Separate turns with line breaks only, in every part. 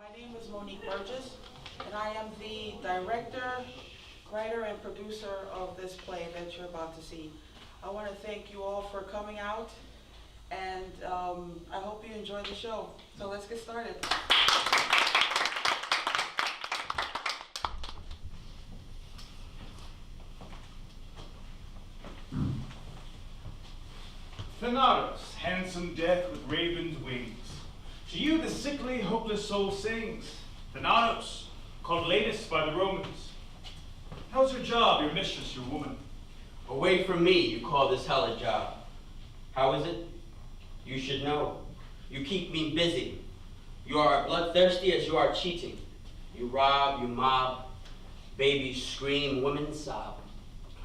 My name is Nadia Burgess, and I am the director, writer, and producer of this play that you're about to see. I want to thank you all for coming out, and I hope you enjoy the show. So let's get started.
Thanatos, handsome death with raven's wings. To you the sickly, hopeless soul sings. Thanatos, called latest by the Romans. How's your job, your mistress, your woman?
Away from me, you call this hell a job. How is it? You should know. You keep me busy. You are bloodthirsty as you are cheating. You rob, you mob. Babies scream, women sob.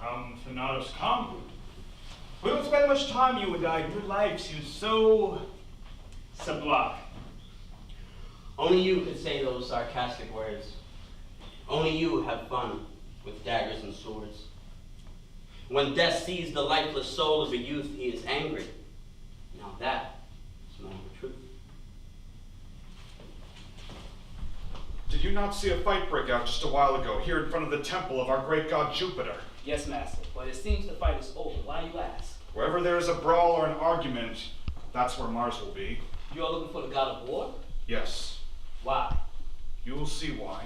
Come, Thanatos, come. We don't spend much time, you and I. Your life seems so sublime.
Only you could say those sarcastic words. Only you have fun with daggers and swords. When death sees the lifeless soul of a youth, he is angry. Now that is more the truth.
Did you not see a fight break out just a while ago here in front of the temple of our great god Jupiter?
Yes, master, but it seems the fight is over. Why you ask?
Wherever there is a brawl or an argument, that's where Mars will be.
You are looking for the god of war?
Yes.
Why?
You will see why.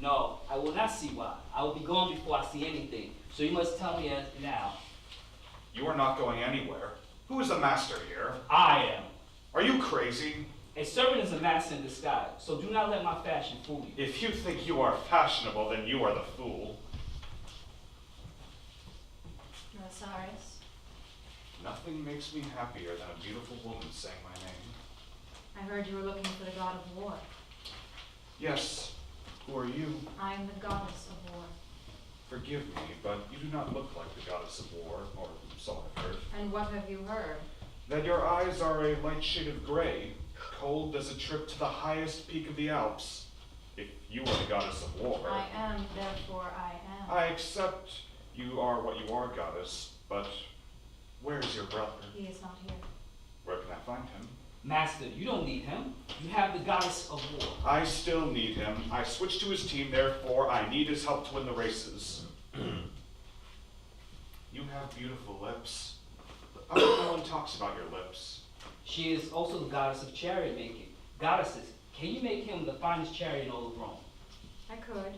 No, I will not see why. I will be gone before I see anything. So you must tell me now.
You are not going anywhere. Who is the master here?
I am.
Are you crazy?
A servant is a master in disguise, so do not let my fashion fool you.
If you think you are fashionable, then you are the fool.
Milesares.
Nothing makes me happier than a beautiful woman saying my name.
I heard you were looking for the god of war.
Yes. Who are you?
I am the goddess of war.
Forgive me, but you do not look like the goddess of war, or so I've heard.
And what have you heard?
That your eyes are a light shade of gray, cold as a trip to the highest peak of the Alps. If you are the goddess of war...
I am, therefore I am.
I accept you are what you are, goddess, but where is your brother?
He is not here.
Where can I find him?
Master, you don't need him. You have the goddess of war.
I still need him. I switched to his team, therefore I need his help to win the races. You have beautiful lips. But no one talks about your lips.
She is also the goddess of chariot making. Goddesses, can you make him the finest chariot in all of Rome?
I could.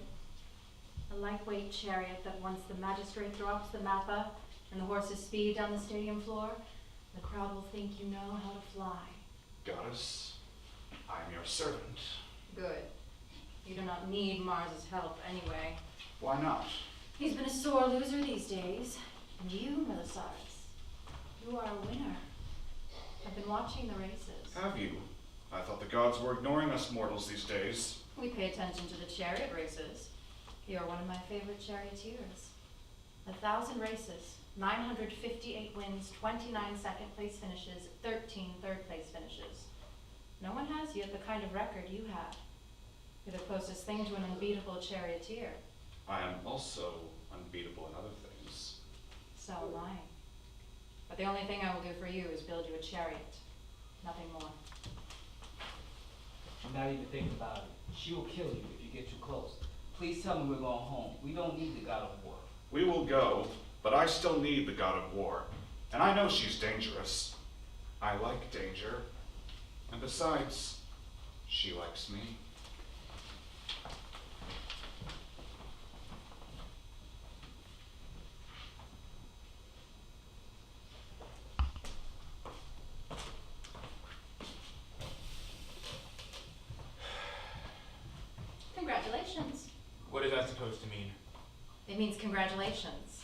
A lightweight chariot that once the magistrate drops the mappa and the horses speed down the stadium floor, the crowd will think you know how to fly.
Goddess, I am your servant.
Good. You do not need Mars's help anyway.
Why not?
He's been a sore loser these days. And you, Milesares, you are a winner. I've been watching the races.
Have you? I thought the gods were ignoring us mortals these days.
We pay attention to the chariot races. You are one of my favorite charioteers. 1,000 races, 958 wins, 29 second place finishes, 13 third place finishes. No one has yet the kind of record you have. You're the closest thing to an unbeatable charioteer.
I am also unbeatable in other things.
So am I. But the only thing I will do for you is build you a chariot. Nothing more.
I'm not even thinking about it. She will kill you if you get too close. Please tell me we're going home. We don't need the god of war.
We will go, but I still need the god of war. And I know she's dangerous. I like danger. And besides, she likes me.
Congratulations.
What is that supposed to mean?
It means congratulations.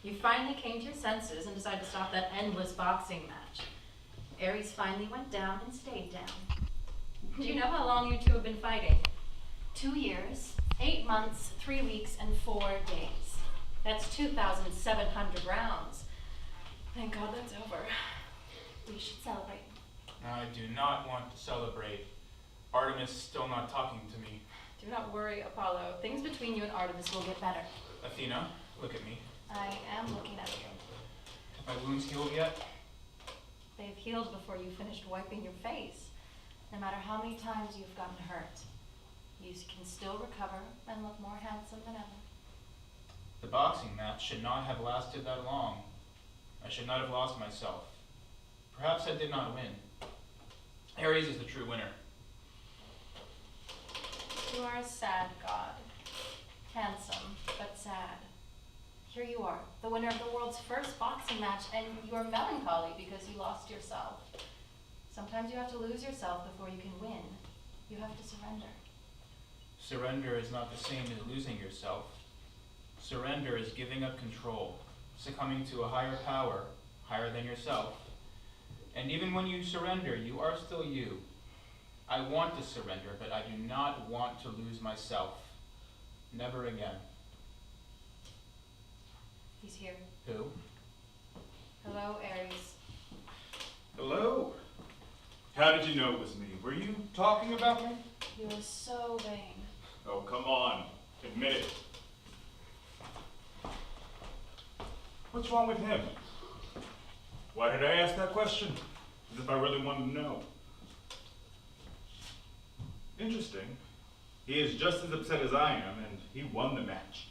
You finally came to your senses and decided to stop that endless boxing match. Eris finally went down and stayed down. Do you know how long you two have been fighting? 2 years, 8 months, 3 weeks, and 4 days. That's 2,700 rounds. Thank God that's over. We should celebrate.
I do not want to celebrate. Artemis is still not talking to me.
Do not worry, Apollo. Things between you and Artemis will get better.
Athena, look at me.
I am looking at you.
Have my wounds healed yet?
They've healed before you finished wiping your face, no matter how many times you've gotten hurt. You can still recover and look more handsome than ever.
The boxing match should not have lasted that long. I should not have lost myself. Perhaps I did not win. Eris is the true winner.
You are a sad god. Handsome, but sad. Here you are, the winner of the world's first boxing match, and you are melancholy because you lost yourself. Sometimes you have to lose yourself before you can win. You have to surrender.
Surrender is not the same as losing yourself. Surrender is giving up control, succumbing to a higher power, higher than yourself. And even when you surrender, you are still you. I want to surrender, but I do not want to lose myself. Never again.
He's here.
Who?
Hello, Eris.
Hello. How did you know it was me? Were you talking about me?
You are so vain.
Oh, come on. Admit it. What's wrong with him? Why did I ask that question? As if I really wanted to know. Interesting. He is just as upset as I am, and he won the match.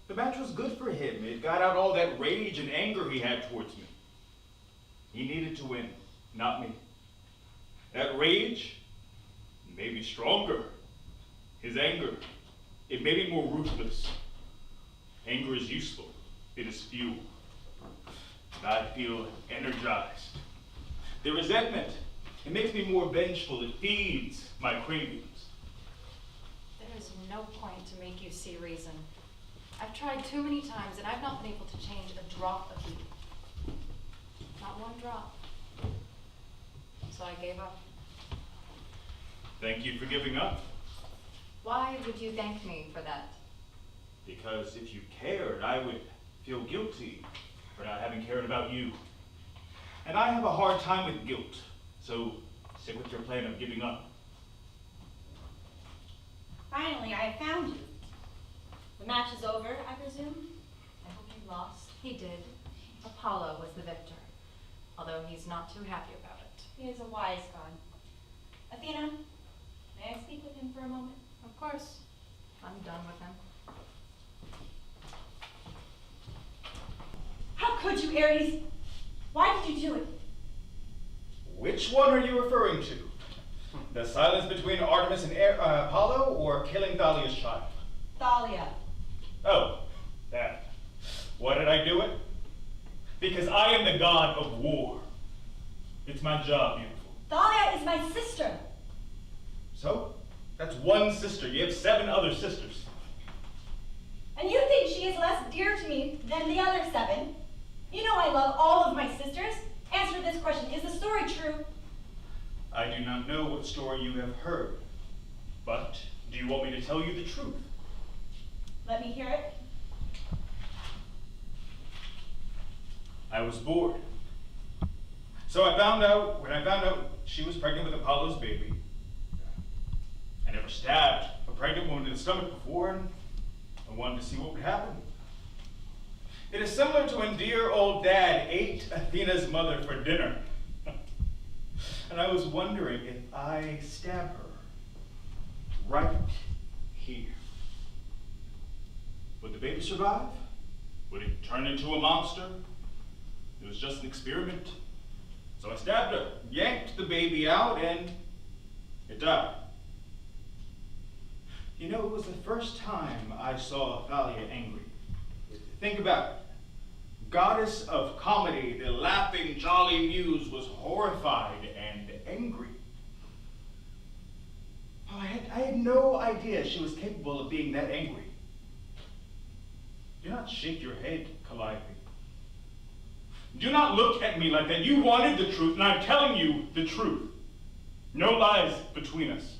The match was good for him. It got out all that rage and anger he had towards me. He needed to win, not me. That rage made me stronger. His anger, it made me more ruthless. Anger is useful. It is fuel. And I feel energized. The resentment, it makes me more vengeful. It feeds my cravings.
There is no point to make you see reason. I've tried too many times, and I've not been able to change a drop of you. Not one drop. So I gave up.
Thank you for giving up.
Why would you thank me for that?
Because if you cared, I would feel guilty for not having cared about you. And I have a hard time with guilt, so stick with your plan of giving up.
Finally, I have found you. The match is over, I presume? I hope you lost.
He did. Apollo was the victor, although he's not too happy about it.
He is a wise god. Athena, may I speak with him for a moment?
Of course. I'm done with him.
How could you, Eris? Why did you do it?
Which one are you referring to? The silence between Artemis and Apollo, or killing Thalia's child?
Thalia.
Oh, that. Why did I do it? Because I am the god of war. It's my job, beautiful.
Thalia is my sister.
So? That's one sister. You have 7 other sisters.
And you think she is less dear to me than the other 7? You know I love all of my sisters. Answer this question. Is the story true?
I do not know what story you have heard, but do you want me to tell you the truth?
Let me hear it.
I was bored. So when I found out she was pregnant with Apollo's baby, I never stabbed a pregnant woman in the stomach before, and I wanted to see what would happen. It is similar to when dear old Dad ate Athena's mother for dinner. And I was wondering if I stab her right here. Would the baby survive? Would it turn into a monster? It was just an experiment. So I stabbed her, yanked the baby out, and it died. You know, it was the first time I saw Thalia angry. Think about it. Goddess of comedy, the laughing, jolly muse, was horrified and angry. Oh, I had no idea she was capable of being that angry. Do not shake your head, Calliope. Do not look at me like that. You wanted the truth, and I'm telling you the truth. No lies between us.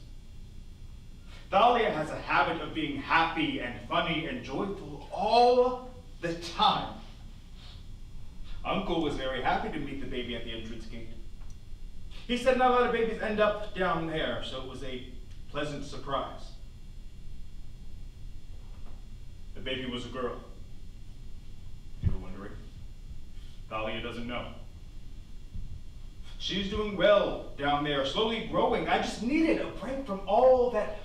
Thalia has a habit of being happy and funny and joyful all the time. Uncle was very happy to meet the baby at the entrance gate. He said not a lot of babies end up down there, so it was a pleasant surprise. The baby was a girl. You were wondering. Thalia doesn't know. She's doing well down there, slowly growing. I just needed a break from all that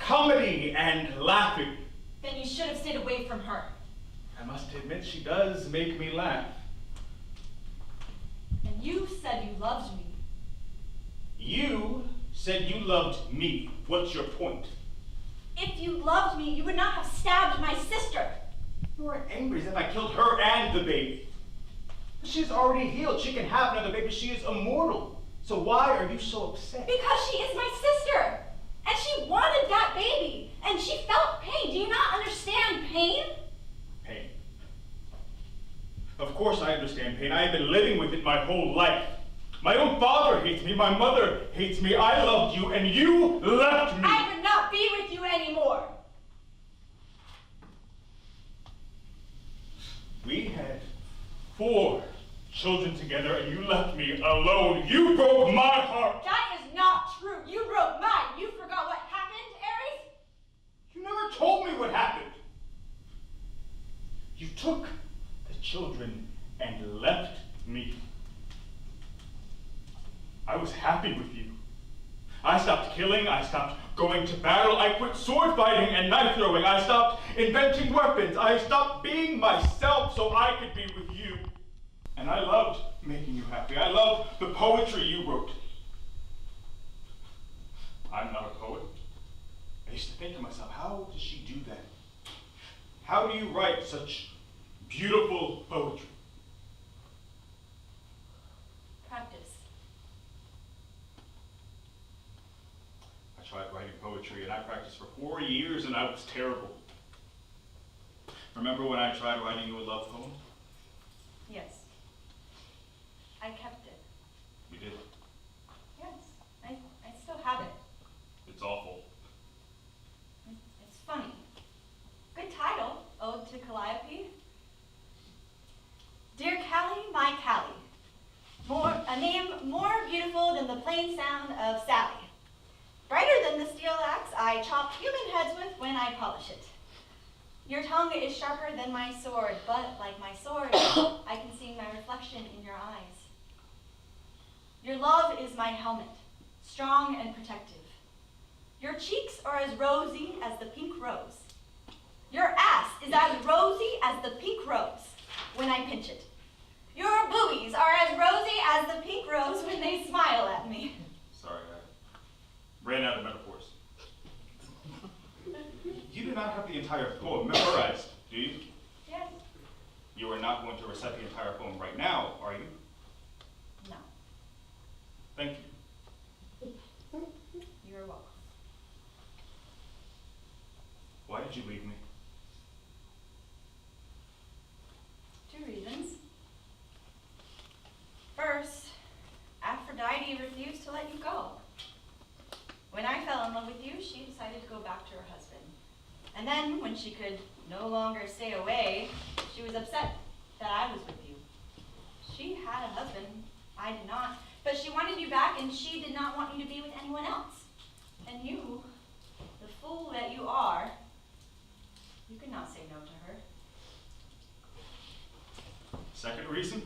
comedy and laughing.
Then you should have stayed away from her.
I must admit, she does make me laugh.
And you said you loved me.
You said you loved me. What's your point?
If you loved me, you would not have stabbed my sister.
You are angry as if I killed her and the baby. She's already healed. She can have another baby. She is immortal. So why are you so upset?
Because she is my sister. And she wanted that baby. And she felt pain. Do you not understand pain?
Pain. Of course I understand pain. I have been living with it my whole life. My own father hates me. My mother hates me. I loved you and you left me.
I would not be with you anymore.
We had 4 children together and you left me alone. You broke my heart.
That is not true. You broke mine. You forgot what happened, Eris?
You never told me what happened. You took the children and left me. I was happy with you. I stopped killing, I stopped going to battle, I quit sword fighting and knife throwing, I stopped inventing weapons, I stopped being myself so I could be with you. And I loved making you happy. I loved the poetry you wrote. I'm not a poet. I used to think to myself, how does she do that? How do you write such beautiful poetry?
Practice.
I tried writing poetry and I practiced for 4 years and I was terrible. Remember when I tried writing you a love poem?
Yes. I kept it.
You did.
Yes. I still have it.
It's awful.
It's funny. Good title. Ode to Calliope. Dear Callie, my Callie. A name more beautiful than the plain sound of Sally. Brighter than the steel axe I chop human heads with when I polish it. Your tongue is sharper than my sword, but like my sword, I can see my reflection in your eyes. Your love is my helmet, strong and protective. Your cheeks are as rosy as the pink rose. Your ass is as rosy as the pink rose when I pinch it. Your boobies are as rosy as the pink rose when they smile at me.
Sorry, I ran out of metaphors. You do not have the entire poem memorized, do you?
Yes.
You are not going to recite the entire poem right now, are you?
No.
Thank you.
You're welcome.
Why did you leave me?
2 reasons. First, Aphrodite refused to let you go. When I fell in love with you, she decided to go back to her husband. And then, when she could no longer stay away, she was upset that I was with you. She had a husband, I did not, but she wanted you back and she did not want you to be with anyone else. And you, the fool that you are, you could not say no to her.
Second reason?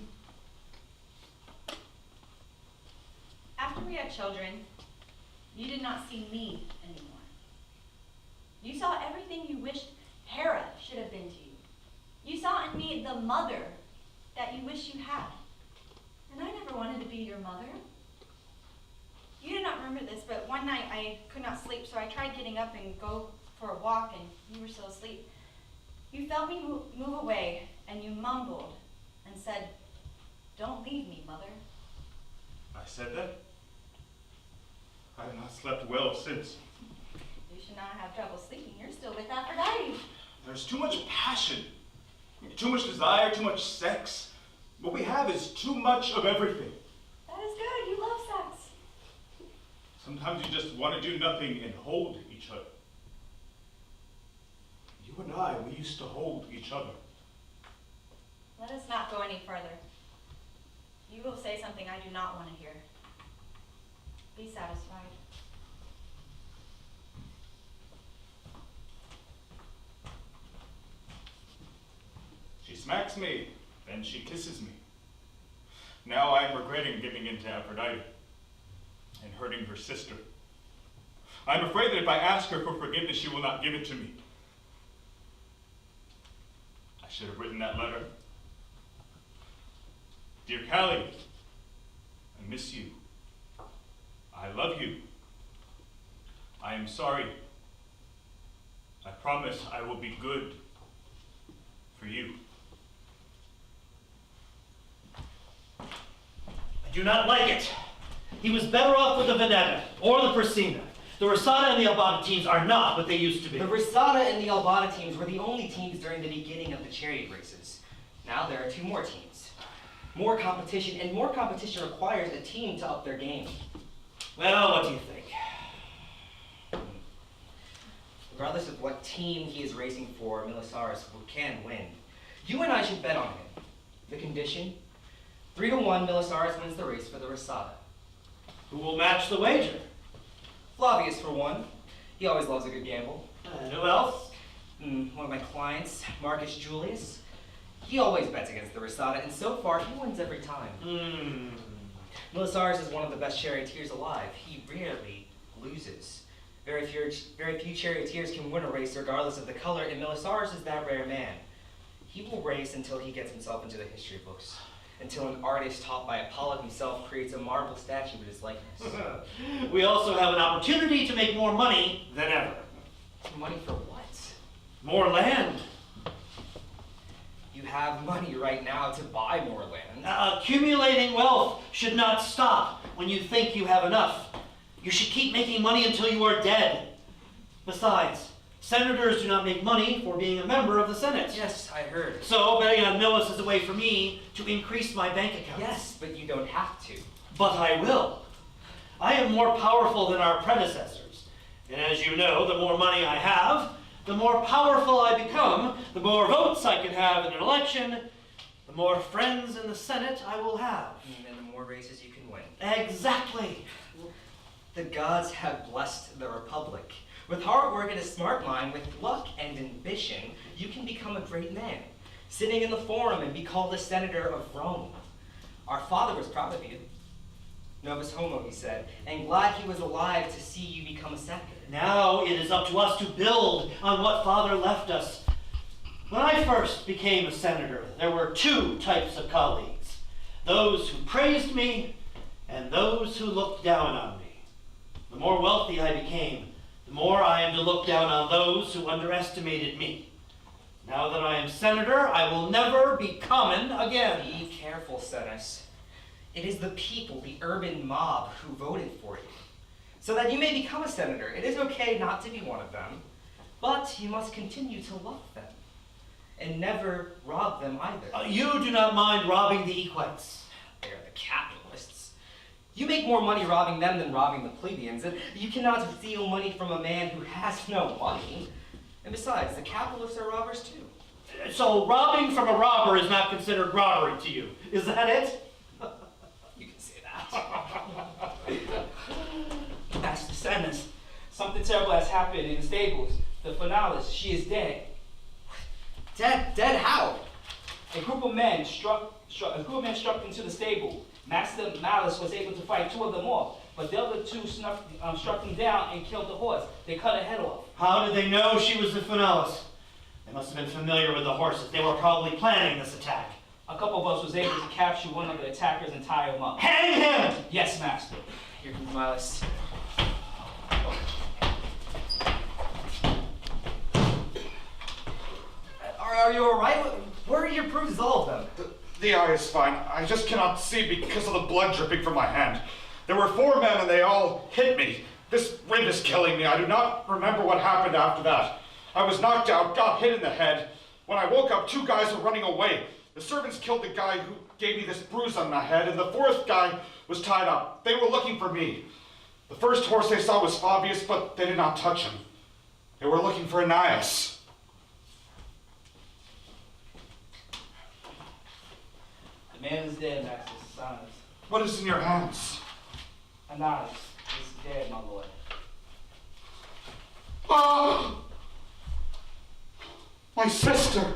After we had children, you did not see me anymore. You saw everything you wished Hera should have been to you. You saw in me the mother that you wish you had. And I never wanted to be your mother. You did not remember this, but one night I could not sleep, so I tried getting up and go for a walk, and you were still asleep. You felt me move away, and you mumbled and said, "Don't leave me, mother."
I said that? I have not slept well since.
You should not have trouble sleeping. You're still with Aphrodite.
There's too much passion, too much desire, too much sex. What we have is too much of everything.
That is good. You love sex.
Sometimes you just want to do nothing and hold each other. You and I, we used to hold each other.
Let us not go any further. You will say something I do not want to hear. Be satisfied.
She smacks me, then she kisses me. Now I'm regretting giving in to Aphrodite and hurting her sister. I'm afraid that if I ask her for forgiveness, she will not give it to me. I should have written that letter. Dear Callie, I miss you. I love you. I am sorry. I promise I will be good for you.
I do not like it. He was better off with the Veneta or the Persina. The Risata and the Albata teams are not what they used to be.
The Risata and the Albata teams were the only teams during the beginning of the chariot races. Now there are 2 more teams. More competition, and more competition requires a team to up their game.
Well, what do you think?
Regardless of what team he is racing for, Milesares can win. You and I should bet on him. The condition? 3-1, Milesares wins the race for the Risata.
Who will match the wager?
Flavius, for one. He always loves a good gamble.
And who else?
One of my clients, Marcus Julius. He always bets against the Risata, and so far he wins every time. Milesares is one of the best charioteers alive. He rarely loses. Very few charioteers can win a race regardless of the color, and Milesares is that rare man. He will race until he gets himself into the history books. Until an artist taught by Apollo himself creates a marble statue with his likeness.
We also have an opportunity to make more money than ever.
Money for what?
More land.
You have money right now to buy more land.
Accumulating wealth should not stop when you think you have enough. You should keep making money until you are dead. Besides, senators do not make money for being a member of the Senate.
Yes, I heard.
So betting on Milis is a way for me to increase my bank account.
Yes, but you don't have to.
But I will. I am more powerful than our predecessors. And as you know, the more money I have, the more powerful I become, the more votes I can have in an election, the more friends in the Senate I will have.
And the more races you can win.
Exactly.
The gods have blessed the Republic. With hard work and a smart mind, with luck and ambition, you can become a great man. Sitting in the forum and be called a senator of Rome. Our father was proud of you. Novus homo, he said, and glad he was alive to see you become a senator.
Now it is up to us to build on what Father left us. When I first became a senator, there were 2 types of colleagues. Those who praised me and those who looked down on me. The more wealthy I became, the more I am to look down on those who underestimated me. Now that I am senator, I will never be common again.
Be careful, Senus. It is the people, the urban mob, who voted for you. So that you may become a senator. It is okay not to be one of them, but you must continue to love them. And never rob them either.
You do not mind robbing the equites.
They are the capitalists. You make more money robbing them than robbing the plebeians, and you cannot steal money from a man who has no money. And besides, the capitalists are robbers too.
So robbing from a robber is not considered robbery to you. Is that it?
You can say that. Master Senus, something terrible has happened in the stables. The Finales, she is dead. Dead? Dead how? A group of men struck into the stable. Master Malice was able to fight 2 of them off, but the other 2 struck them down and killed the horse. They cut her head off.
How did they know she was the Finalis? They must have been familiar with the horses. They were probably planning this attack.
A couple of us was able to capture one of the attackers and tie him up.
Hang him!
Yes, Master. Here comes Miles. Are you alright? Where are your bruises, all of them?
The eye is fine. I just cannot see because of the blood dripping from my hand. There were 4 men and they all hit me. This wind is killing me. I do not remember what happened after that. I was knocked out, got hit in the head. When I woke up, 2 guys were running away. The servants killed the guy who gave me this bruise on my head, and the 4th guy was tied up. They were looking for me. The first horse they saw was Flavius, but they did not touch him. They were looking for Aeneas.
The man is dead, Master Sanus.
What is in your hands?
Aeneas is dead, my lord.
Ah! My sister!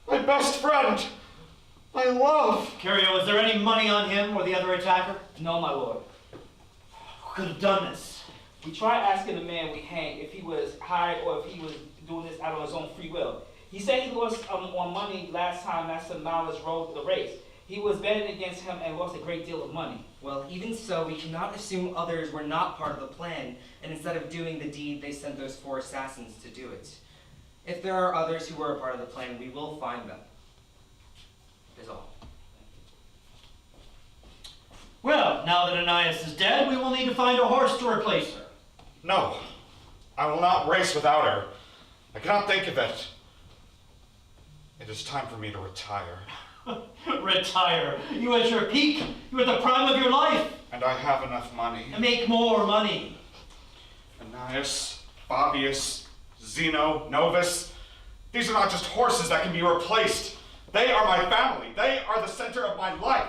My best friend! My love!
Kyrio, is there any money on him or the other attacker?
No, my lord.
Who could have done this?
We tried asking the man we hanged if he was hired or if he was doing this out of his own free will. He said he lost on money last time Master Miles rode the race. He was betting against him and lost a great deal of money.
Well, even so, we cannot assume others were not part of the plan, and instead of doing the deed, they sent those 4 assassins to do it. If there are others who were a part of the plan, we will find them. That is all.
Well, now that Anais is dead, we will need to find a horse to replace her.
No, I will not race without her. I cannot think of it. It is time for me to retire.
Retire. You at your peak. You at the prime of your life.
And I have enough money.
And make more money.
Anais, Flavius, Zeno, Novus. These are not just horses that can be replaced. They are my family. They are the center of my life.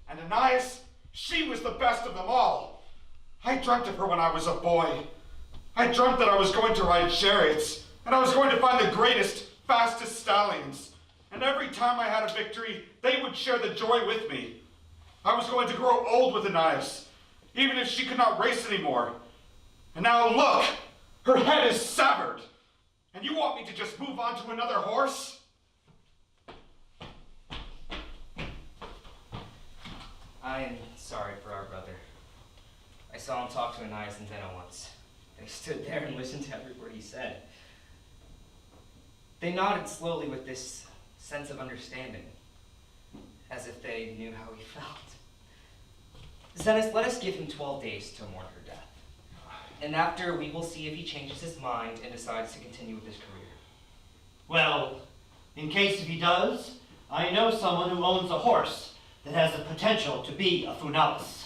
And Anais, she was the best of them all. I dreamt of her when I was a boy. I dreamt that I was going to ride chariots, and I was going to find the greatest, fastest stallions. And every time I had a victory, they would share the joy with me. I was going to grow old with Anais, even if she could not race anymore. And now look, her head is severed. And you want me to just move on to another horse?
I am sorry for our brother. I saw him talk to Anais and Zeno once. They stood there and listened to every word he said. They nodded slowly with this sense of understanding, as if they knew how he felt. Zenos, let us give him 12 days to mourn her death. And after, we will see if he changes his mind and decides to continue with his career.
Well, in case if he does, I know someone who owns a horse that has the potential to be a Funalis.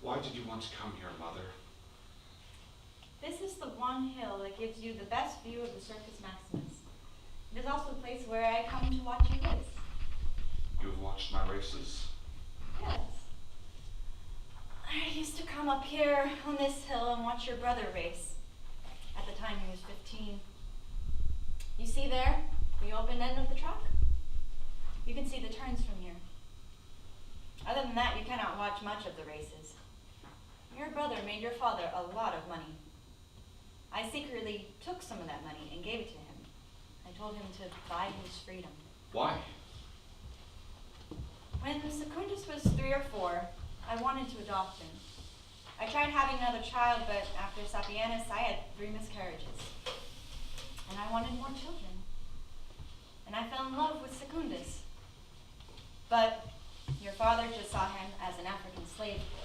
Why did you want to come here, Mother?
This is the one hill that gives you the best view of the Circus Maximus. It is also the place where I come to watch you race.
You have watched my races?
Yes. I used to come up here on this hill and watch your brother race. At the time he was 15. You see there, the open end of the track? You can see the turns from here. Other than that, you cannot watch much of the races. Your brother made your father a lot of money. I secretly took some of that money and gave it to him. I told him to buy his freedom.
Why?
When Secundus was 3 or 4, I wanted to adopt him. I tried having another child, but after Sapienas, I had 3 miscarriages. And I wanted more children. And I fell in love with Secundus. But your father just saw him as an African slave boy.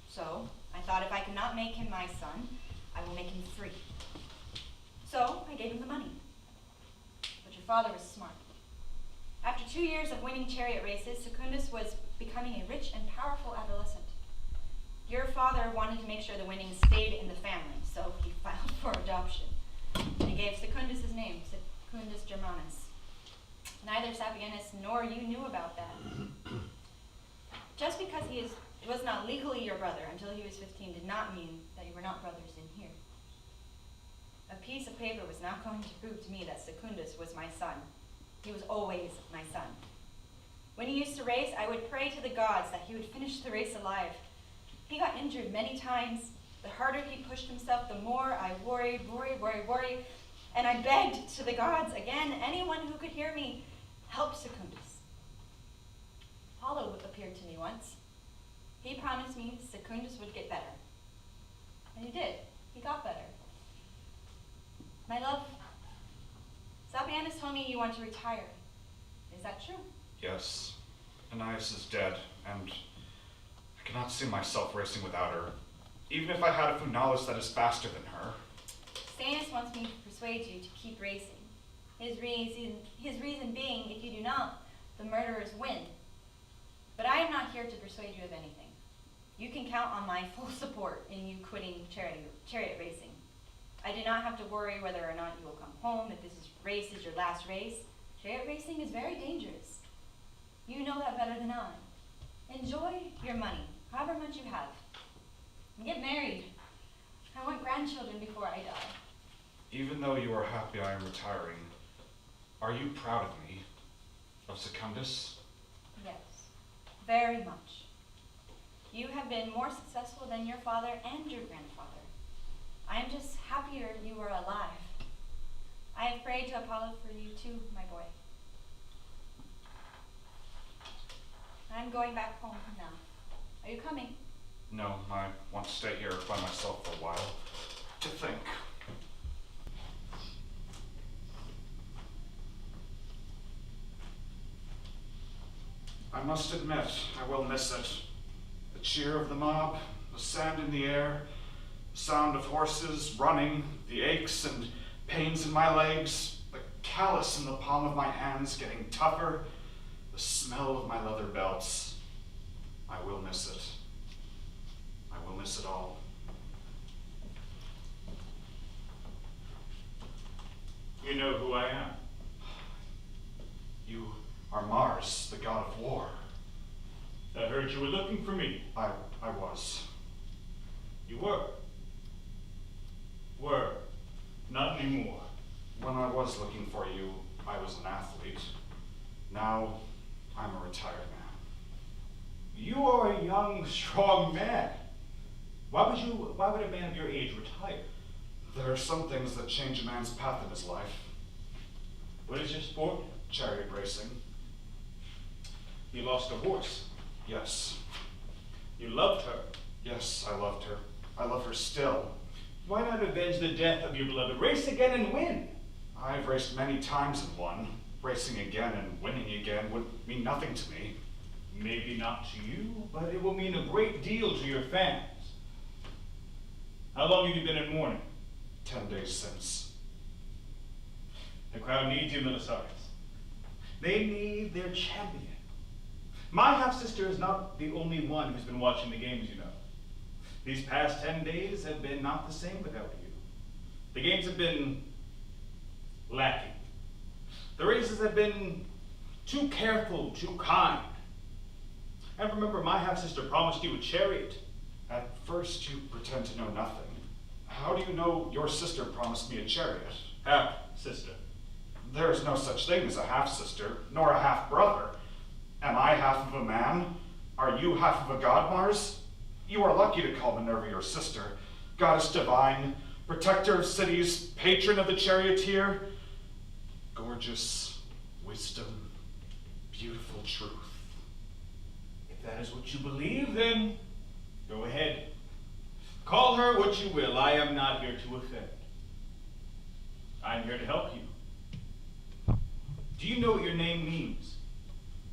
So I thought if I could not make him my son, I will make him free. So I gave him the money. But your father was smart. After 2 years of winning chariot races, Secundus was becoming a rich and powerful adolescent. Your father wanted to make sure the winnings stayed in the family, so he filed for adoption. And he gave Secundus his name, Secundus Germanus. Neither Sapienas nor you knew about that. Just because he was not legally your brother until he was 15 did not mean that you were not brothers in here. A piece of paper was not going to prove to me that Secundus was my son. He was always my son. When he used to race, I would pray to the gods that he would finish the race alive. He got injured many times. The harder he pushed himself, the more I worried, and I begged to the gods, again, anyone who could hear me, help Secundus. Apollo appeared to me once. He promised me Secundus would get better. And he did. He got better. My love, Sapienas told me you want to retire. Is that true?
Yes. Anais is dead, and I cannot see myself racing without her. Even if I had a Funalis that is faster than her.
Stannis wants me to persuade you to keep racing. His reason being, if you do not, the murderers win. But I am not here to persuade you of anything. You can count on my full support in you quitting chariot racing. I do not have to worry whether or not you will come home, if this race is your last race. Chariot racing is very dangerous. You know that better than I. Enjoy your money, however much you have. and get married. I want grandchildren before I die.
Even though you are happy I am retiring, are you proud of me? Of Secundus?
Yes, very much. You have been more successful than your father and your grandfather. I am just happier you are alive. I have prayed to Apollo for you too, my boy. I'm going back home now. Are you coming?
No, I want to stay here by myself for a while. To think. I must admit, I will miss it. The cheer of the mob, the sand in the air, the sound of horses running, the aches and pains in my legs, the callus in the palm of my hands getting tougher, the smell of my leather belts. I will miss it. I will miss it all.
You know who I am.
You are Mars, the god of war.
I heard you were looking for me.
I was.
You were. Were. Not anymore.
When I was looking for you, I was an athlete. Now, I'm a retired man.
You are a young, strong man. Why would a man of your age retire?
There are some things that change a man's path in his life.
What is your sport?
Chariot racing.
You lost a horse.
Yes.
You loved her.
Yes, I loved her. I love her still.
Why not avenge the death of your beloved? Race again and win.
I've raced many times and won. Racing again and winning again would mean nothing to me.
Maybe not to you, but it will mean a great deal to your fans. How long have you been in mourning?
10 days since.
The crowd needs you, Milesares. They need their champion. My half-sister is not the only one who's been watching the games, you know. These past 10 days have been not the same without you. The games have been lacking. The races have been too careful, too kind. And remember, my half-sister promised you a chariot.
At first, you pretend to know nothing. How do you know your sister promised me a chariot?
Half-sister.
There is no such thing as a half-sister, nor a half-brother. Am I half of a man? Are you half of a god, Mars? You are lucky to call Minerva your sister, goddess divine, protector of cities, patron of the charioteer. Gorgeous, wisdom, beautiful truth.
If that is what you believe, then go ahead. Call her what you will. I am not here to offend. I am here to help you. Do you know what your name means?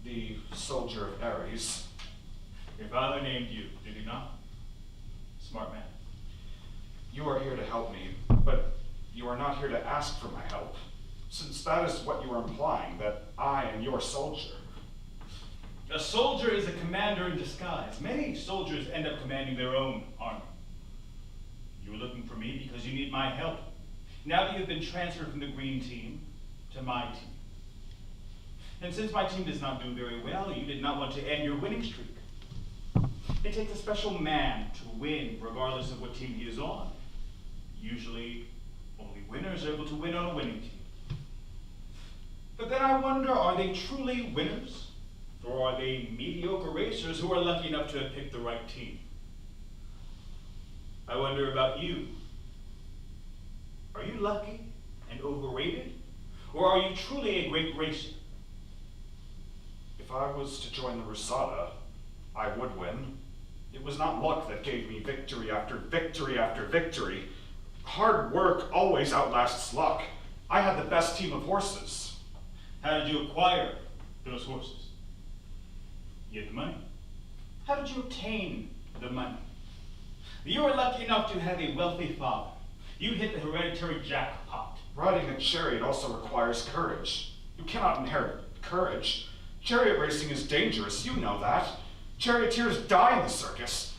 The soldier of Eris.
Your father named you, did he not? Smart man.
You are here to help me, but you are not here to ask for my help, since that is what you are implying, that I am your soldier.
A soldier is a commander in disguise. Many soldiers end up commanding their own army. You were looking for me because you need my help. Now that you've been transferred from the green team to my team. And since my team does not do very well, you did not want to end your winning streak. It takes a special man to win, regardless of what team he is on. Usually, only winners are able to win on a winning team. But then I wonder, are they truly winners? Or are they mediocre racers who are lucky enough to have picked the right team? I wonder about you. Are you lucky and overrated? Or are you truly a great racer?
If I was to join the Rusada, I would win. It was not luck that gave me victory after victory after victory. Hard work always outlasts luck. I had the best team of horses.
How did you acquire those horses? You had the money. How did you obtain the money? You were lucky enough to have a wealthy father. You hit the hereditary jackpot.
Riding a chariot also requires courage. You cannot inherit courage. Chariot racing is dangerous, you know that. Charioteers die in the circus.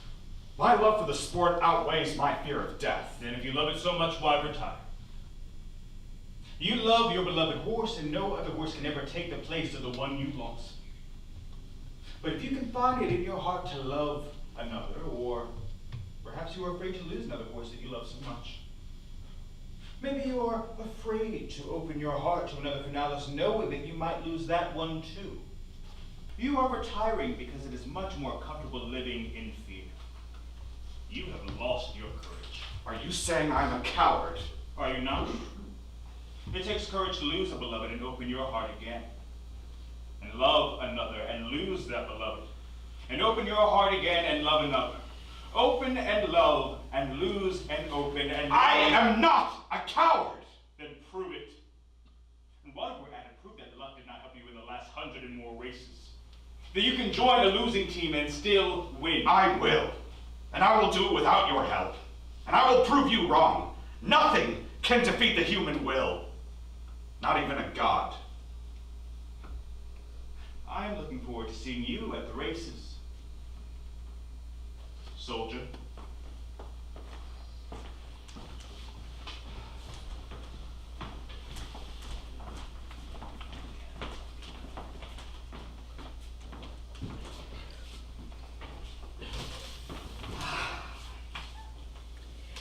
My love for the sport outweighs my fear of death.
Then if you love it so much, why retire? You love your beloved horse, and no other horse can ever take the place of the one you lost. But if you can find it in your heart to love another, or Perhaps you are afraid to lose another horse that you love so much. Maybe you are afraid to open your heart to another Thanatos, knowing that you might lose that one too. You are retiring because it is much more comfortable living in fear. You have lost your courage.
Are you saying I'm a coward?
Are you not? It takes courage to lose a beloved and open your heart again. And love another and lose that beloved. And open your heart again and love another. Open and love and lose and open and
I am not a coward!
Then prove it. And while we're at it, prove that luck did not help you in the last 100 and more races. That you can join a losing team and still win.
I will. And I will do it without your help. And I will prove you wrong. Nothing can defeat the human will. Not even a god.
I am looking forward to seeing you at the races. Soldier.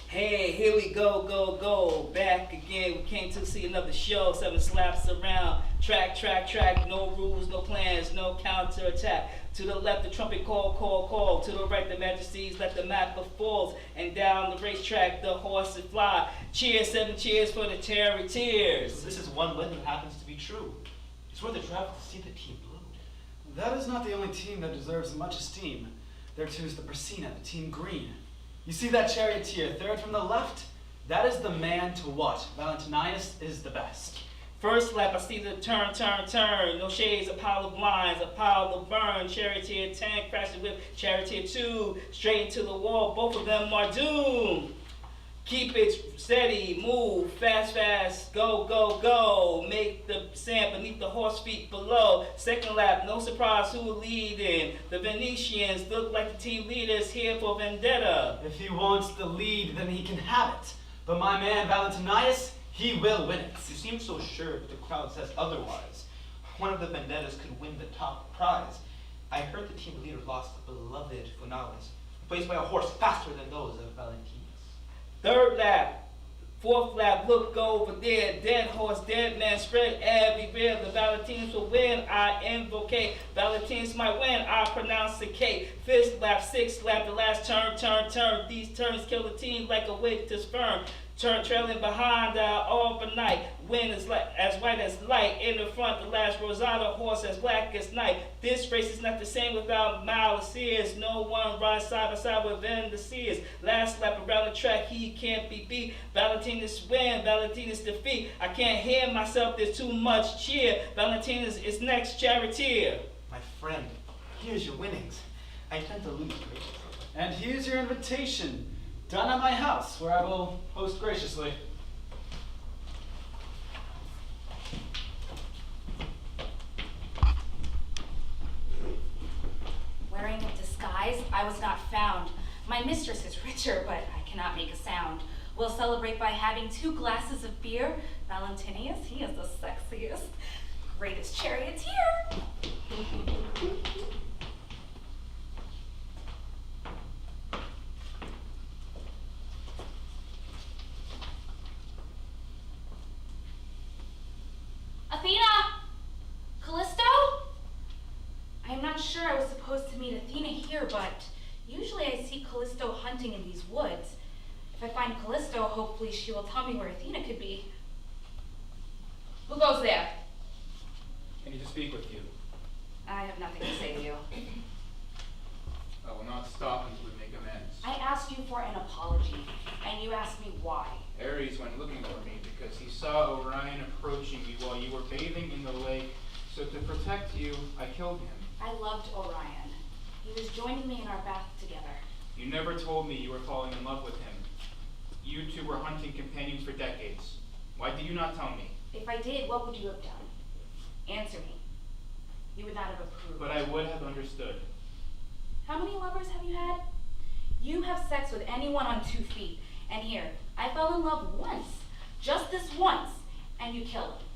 Hey, here we go, back again. We came to see another show, 7 slaps around. Track, no rules, no plans, no counterattack. To the left, the trumpet call. To the right, the majesties let the map falls. And down the racetrack, the horses fly. Cheers, 7 cheers for the Charioteers.
So this is one win that happens to be true. It's worth a travel to see the team blue.
That is not the only team that deserves much esteem. There too is the Persina, the team green. You see that charioteer, third from the left? That is the man to watch. Valentinus is the best.
First lap, I see the turn. No shades, a pile of blinds, a pile of burn. Charioteer 10 crashes with Charioteer 2, straight into the wall. Both of them are doomed. Keep it steady, move, fast, go. Make the sand beneath the horse feet below. Second lap, no surprise who will lead in. The Venetians look like the team leaders here for vendetta.
If he wants the lead, then he can have it. But my man Valentinus, he will win it.
You seem so sure, but the crowd says otherwise. One of the vendettas could win the top prize. I heard the team leader lost the beloved Funalis, placed by a horse faster than those of Valentinus.
Third lap, fourth lap, look over there, dead horse, dead man, spread everywhere. The Valentinus will win, I invoke. Valentinus might win, I pronounce the K. Fifth lap, sixth lap, the last turn. These turns kill the team like a wick to sperm. Trailing behind all but night. Wind is as white as light. In the front, the last Rosada horse as black as night. This race is not the same without Milesares. No one rides side by side with Vendeciers. Last lap around the track, he can't be beat. Valentinus win, Valentinus defeat. I can't hear myself, there's too much cheer. Valentinus is next, Charioteer.
My friend, here's your winnings. I tend to lose graciously.
And here's your invitation. Done at my house, where I will host graciously.
Wearing a disguise, I was not found. My mistress is richer, but I cannot make a sound. We'll celebrate by having 2 glasses of beer. Valentinus, he is the sexiest, greatest charioteer. Athena! Callisto? I am not sure I was supposed to meet Athena here, but usually I see Callisto hunting in these woods. If I find Callisto, hopefully she will tell me where Athena could be. Who goes there?
I need to speak with you.
I have nothing to say to you.
I will not stop until we make amends.
I asked you for an apology, and you asked me why.
Ares went looking for me because he saw Orion approaching you while you were bathing in the lake. So to protect you, I killed him.
I loved Orion. He was joining me in our bath together.
You never told me you were falling in love with him. You two were hunting companions for decades. Why did you not tell me?
If I did, what would you have done? Answer me. You would not have approved.
But I would have understood.
How many lovers have you had? You have sex with anyone on 2 feet. And here, I fell in love once. Just this once. And you killed him.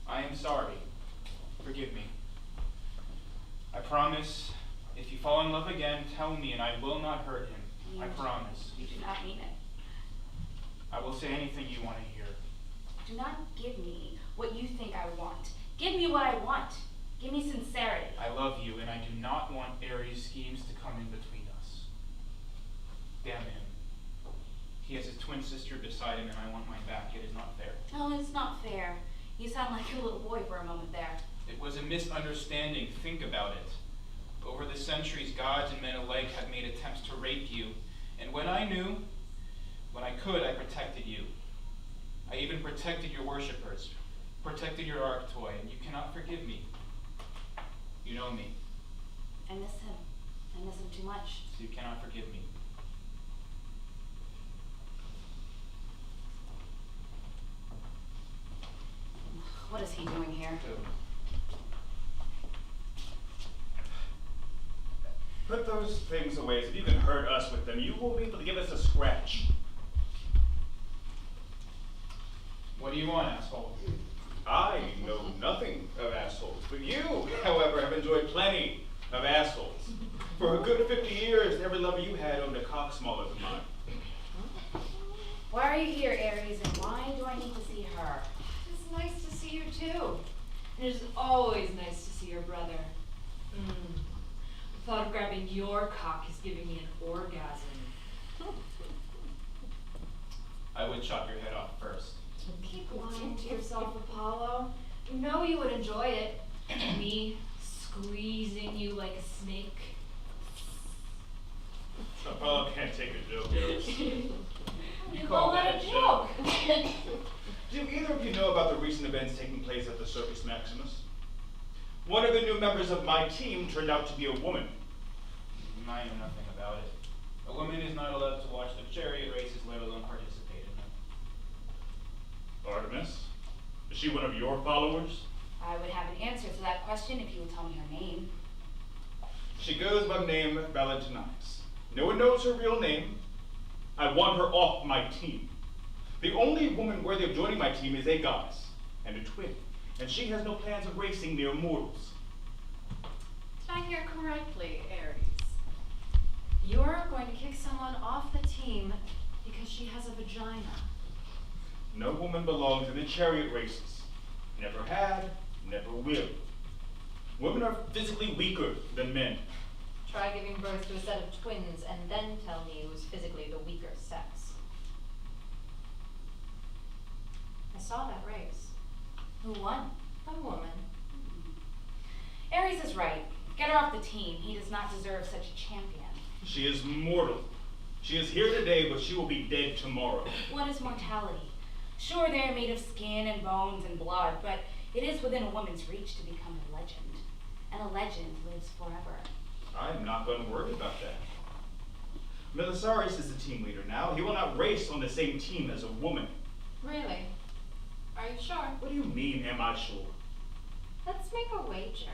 I am sorry. Forgive me. I promise, if you fall in love again, tell me and I will not hurt him. I promise.
You do not mean it.
I will say anything you want to hear.
Do not give me what you think I want. Give me what I want. Give me sincerity.
I love you, and I do not want Ares' schemes to come in between us. Damn him. He has his twin sister beside him, and I want mine back. It is not fair.
No, it's not fair. You sound like a little boy for a moment there.
It was a misunderstanding. Think about it. Over the centuries, gods and men alike have made attempts to rape you, and when I knew, when I could, I protected you. I even protected your worshippers, protected your ark toy, and you cannot forgive me. You know me,
I miss him. I miss him too much.
so you cannot forgive me.
What is he doing here?
Put those things away. If you can hurt us with them, you won't be able to give us a scratch.
What do you want, asshole?
I know nothing of assholes, but you, however, have enjoyed plenty of assholes. For a good 50 years, every lover you had owned a cock smaller than mine.
Why are you here, Ares, and why do I need to see her?
It's nice to see you too. And it is always nice to see your brother. The thought of grabbing your cock is giving me an orgasm.
I would chop your head off first.
Keep lying to yourself, Apollo. You know you would enjoy it. Me squeezing you like a snake.
Apollo can't take a joke, Eris.
You call that a joke?
Do either of you know about the recent events taking place at the Circus Maximus? One of the new members of my team turned out to be a woman.
I know nothing about it. A woman is not allowed to watch the chariot races, let alone participate in them.
Artemis? Is she one of your followers?
I would have an answer to that question if you would tell me her name.
She goes by the name Valentinius. No one knows her real name. I want her off my team. The only woman worthy of joining my team is a goddess and a twin, and she has no plans of racing mere mortals.
Did I hear correctly, Ares? You're going to kick someone off the team because she has a vagina.
No woman belongs in the chariot races. Never had, never will. Women are physically weaker than men.
Try giving birth to a set of twins and then tell me who's physically the weaker sex. I saw that race.
Who won?
A woman.
Ares is right. Get her off the team. He does not deserve such a champion.
She is mortal. She is here today, but she will be dead tomorrow.
What is mortality? Sure, they are made of skin and bones and blood, but it is within a woman's reach to become a legend. And a legend lives forever.
I'm not going to worry about that. Milesares is the team leader now. He will not race on the same team as a woman.
Really? Are you sure?
What do you mean, am I sure?
Let's make a wager.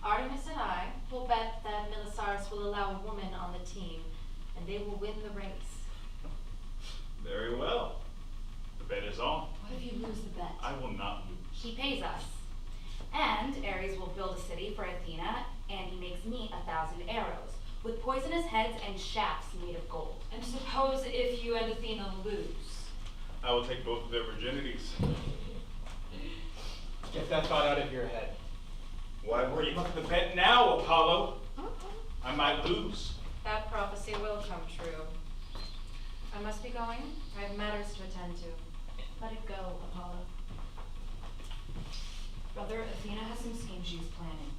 Artemis and I will bet that Milesares will allow a woman on the team, and they will win the race.
Very well. The bet is on.
What if you lose the bet?
I will not lose.
He pays us. And Ares will build a city for Athena, and he makes me 1,000 arrows, with poisonous heads and shafts made of gold.
And suppose if you and Athena lose?
I will take both of their virginities.
Get that thought out of your head.
Why were you looking at the bet now, Apollo? I might lose.
That prophecy will come true. I must be going. I have matters to attend to. Let it go, Apollo.
Brother, Athena has some schemes she's planning.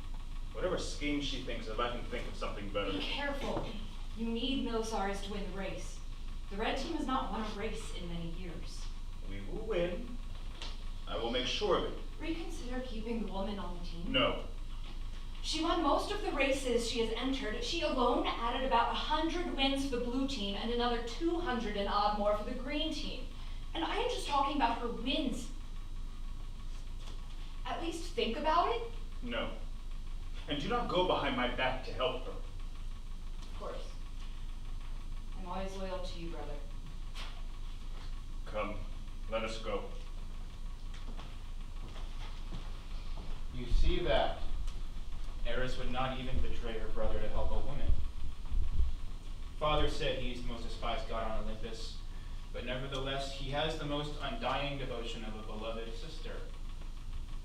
Whatever scheme she thinks of, I can think of something better.
Be careful. You need Milesares to win the race. The red team has not won a race in many years.
We will win. I will make sure of it.
Reconsider keeping the woman on the team.
No.
She won most of the races she has entered. She alone added about 100 wins for the blue team and another 200 and odd more for the green team. And I am just talking about her wins. At least think about it.
No. And do not go behind my back to help her.
Of course. I'm always loyal to you, brother.
Come, let us go.
You see that? Eris would not even betray her brother to help a woman. father said he is the most despised god on Olympus, but nevertheless he has the most undying devotion of a beloved sister.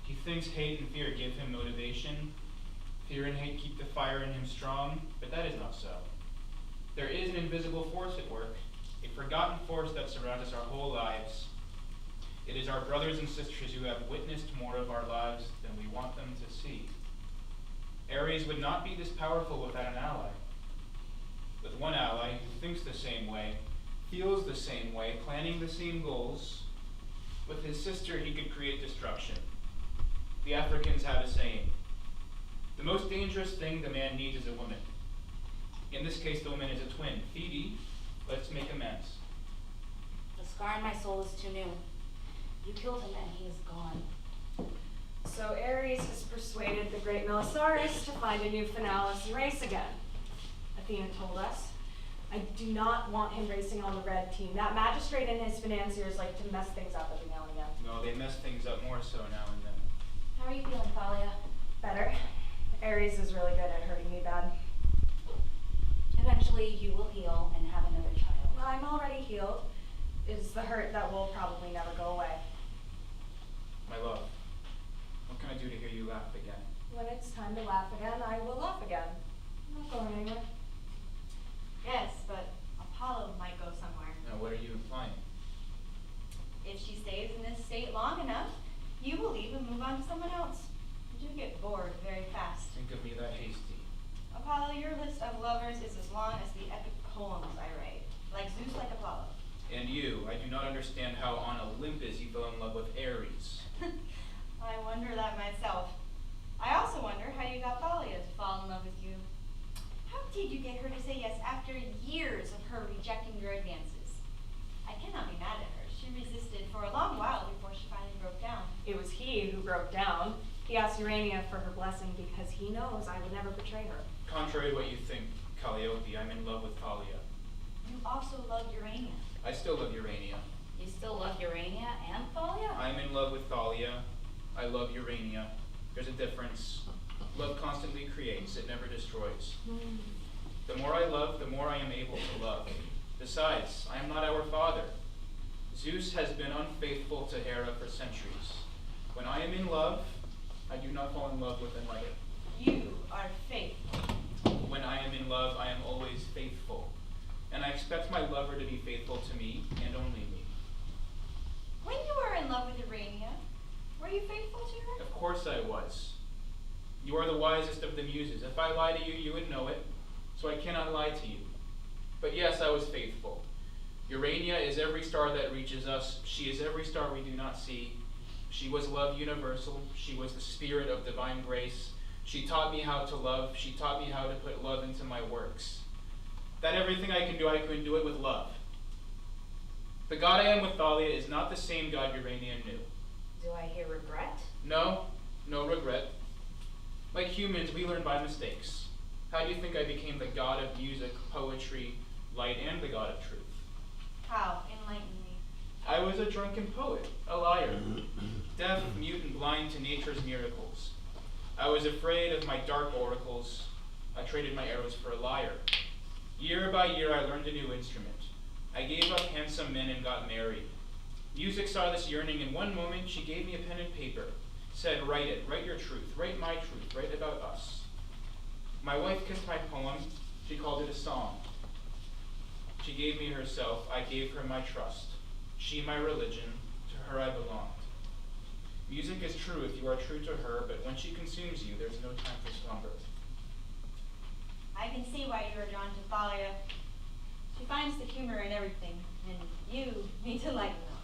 He thinks hate and fear give him motivation. Fear and hate keep the fire in him strong, but that is not so. There is an invisible force at work, a forgotten force that surrounds us our whole lives. It is our brothers and sisters who have witnessed more of our lives than we want them to see. Ares would not be this powerful without an ally. With one ally who thinks the same way, feels the same way, planning the same goals, with his sister he could create destruction. The Africans have a saying, the most dangerous thing the man needs is a woman. In this case, the woman is a twin. Phoebe, let's make amends.
The scar in my soul is too new. You killed him and he is gone.
So Ares has persuaded the great Milesares to find a new Finalis and race again. Athena told us. I do not want him racing on the red team. That magistrate and his financiers like to mess things up every now and again.
No, they mess things up more so now and then.
How are you feeling, Thalia?
Better. Ares is really good at hurting me bad.
Eventually you will heal and have another child.
I'm already healed. It's the hurt that will probably never go away.
My love, what can I do to hear you laugh again?
When it's time to laugh again, I will laugh again. I'm not going anywhere.
Yes, but Apollo might go somewhere.
Now, what are you implying?
If she stays in this state long enough, you will leave and move on to someone else. You do get bored very fast.
Think of me that hasty.
Apollo, your list of lovers is as long as the epic poems I write. Like Zeus, like Apollo.
And you, I do not understand how on Olympus you fell in love with Ares.
I wonder that myself. I also wonder how you got Thalia to fall in love with you. How did you get her to say yes after years of her rejecting your advances? I cannot be mad at her. She resisted for a long while before she finally broke down.
It was he who broke down. He asked Urania for her blessing because he knows I would never betray her.
Contrary to what you think, Calliope, I'm in love with Thalia.
You also love Urania.
I still love Urania.
You still love Urania and Thalia?
I'm in love with Thalia. I love Urania. There's a difference. Love constantly creates, it never destroys. The more I love, the more I am able to love. Besides, I am not our father. Zeus has been unfaithful to Hera for centuries. When I am in love, I do not fall in love with another.
You are faithful.
When I am in love, I am always faithful. And I expect my lover to be faithful to me and only me.
When you were in love with Urania, were you faithful to her?
Of course I was. You are the wisest of the muses. If I lie to you, you would know it, so I cannot lie to you. But yes, I was faithful. Urania is every star that reaches us. She is every star we do not see. She was love universal. She was the spirit of divine grace. She taught me how to love. She taught me how to put love into my works. That everything I can do it with love. The god I am with Thalia is not the same god Urania knew.
Do I hear regret?
No, no regret. Like humans, we learn by mistakes. How do you think I became the god of music, poetry, light, and the god of truth?
How? Enlighten me.
I was a drunken poet, a liar, deaf, mute, and blind to nature's miracles. I was afraid of my dark oracles. I traded my arrows for a lyre. Year by year, I learned a new instrument. I gave up handsome men and got married. Music saw this yearning. In one moment, she gave me a pen and paper, said, write it, write your truth, write my truth, write about us. My wife kissed my poem. She called it a song. She gave me herself. I gave her my trust. She my religion. To her I belonged. Music is true if you are true to her, but when she consumes you, there's no time for slumber.
I can see why you are drawn to Thalia. She finds the humor in everything, and you need to lighten up.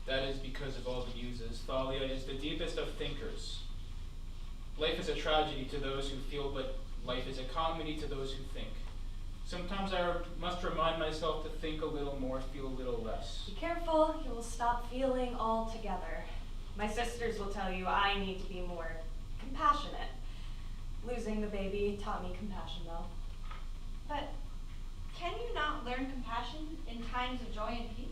That is because of all the muses. Thalia is the deepest of thinkers. Life is a tragedy to those who feel, but life is a comedy to those who think. Sometimes I must remind myself to think a little more, feel a little less.
Be careful, you will stop feeling altogether. My sisters will tell you I need to be more compassionate. Losing the baby taught me compassion, though.
But can you not learn compassion in times of joy and peace?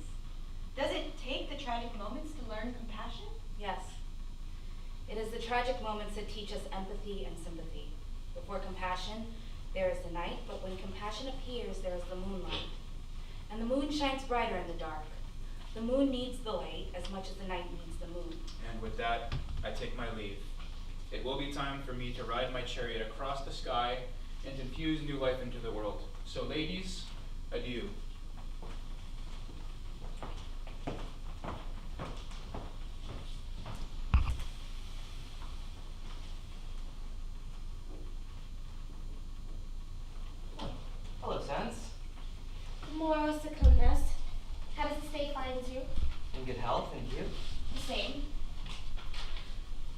Does it take the tragic moments to learn compassion?
Yes. It is the tragic moments that teach us empathy and sympathy. Before compassion, There is the night, but when compassion appears, there is the moonlight. And the moon shines brighter in the dark. The moon needs the light as much as the night needs the moon.
And with that, I take my leave. It will be time for me to ride my chariot across the sky and infuse new life into the world. So ladies, adieu.
Hello, Sans.
Good morrow, Secundus. How does this day find you?
In good health, and you?
The same.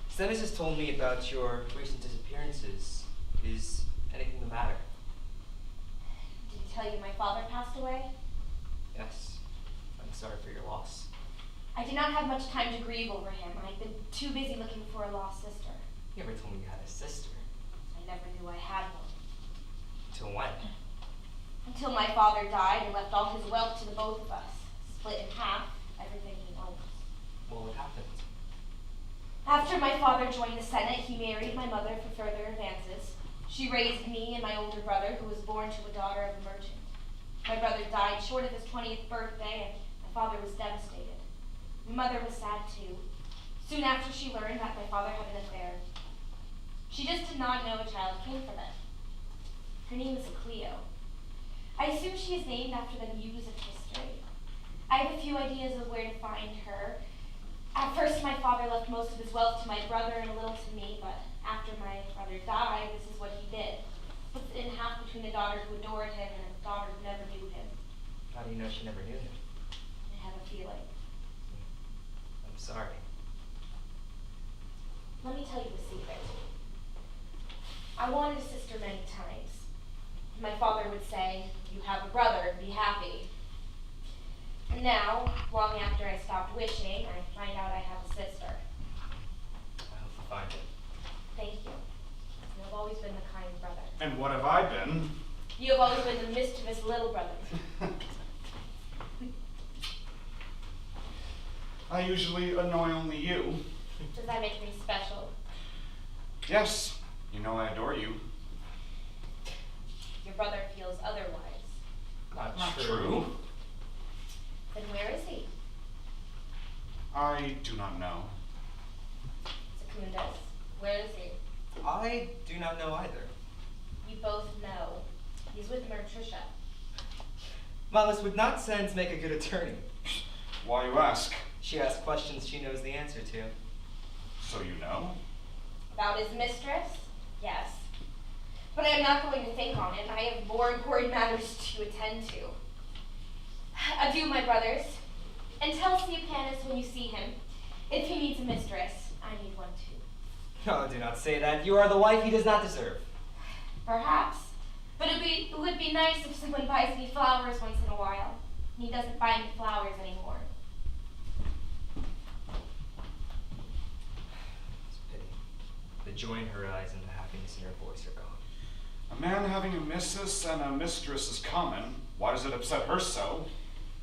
Stennis has told me about your recent disappearances. Is anything the matter?
Did he tell you my father passed away?
Yes. I'm sorry for your loss.
I did not have much time to grieve over him. I'd been too busy looking for a lost sister.
You never told me you had a sister.
I never knew I had one.
Till when?
Until my father died and left all his wealth to the both of us. Split in half, everything he owns.
What happened?
After my father joined the Senate, he married my mother for further advances. She raised me and my older brother, who was born to a daughter of a merchant. My brother died short of his 20th birthday, and my father was devastated. My mother was sad too. Soon after she learned that my father had an affair. She just did not know a child came from it. Her name is Cleo. I assume she is named after the muse of history. I have a few ideas of where to find her. At first, my father left most of his wealth to my brother and a little to me, but after my brother died, this is what he did. Split it in half between a daughter who adored him and a daughter who never knew him.
How do you know she never knew him?
I have a feeling.
I'm sorry.
Let me tell you a secret. I wanted a sister many times. My father would say, "You have a brother, be happy." And now, long after I stopped wishing, I find out I have a sister.
I hope you find it.
Thank you. You have always been the kind brother.
And what have I been?
You have always been the mischievous little brother.
I usually annoy only you.
Does that make me special?
Yes, you know I adore you.
Your brother feels otherwise.
Not
true.
Then where is he?
I do not know.
Secundus, where is he?
I do not know either.
You both know. He's with Meretricia.
Miles, would not Sans make a good attorney?
Why you ask?
She asks questions she knows the answer to.
So you know?
About his mistress? Yes. But I am not going to think on it. I have more important matters to attend to. Adieu, my brothers. And tell Sapienas when you see him, if he needs a mistress, I need one too.
Oh, do not say that. You are the wife he does not deserve.
Perhaps. But it would be nice if someone buys me flowers once in a while. He doesn't buy me flowers anymore.
It's a pity. The joy in her eyes and the happiness in her voice are gone.
A man having a missus and a mistress is common. Why does it upset her so?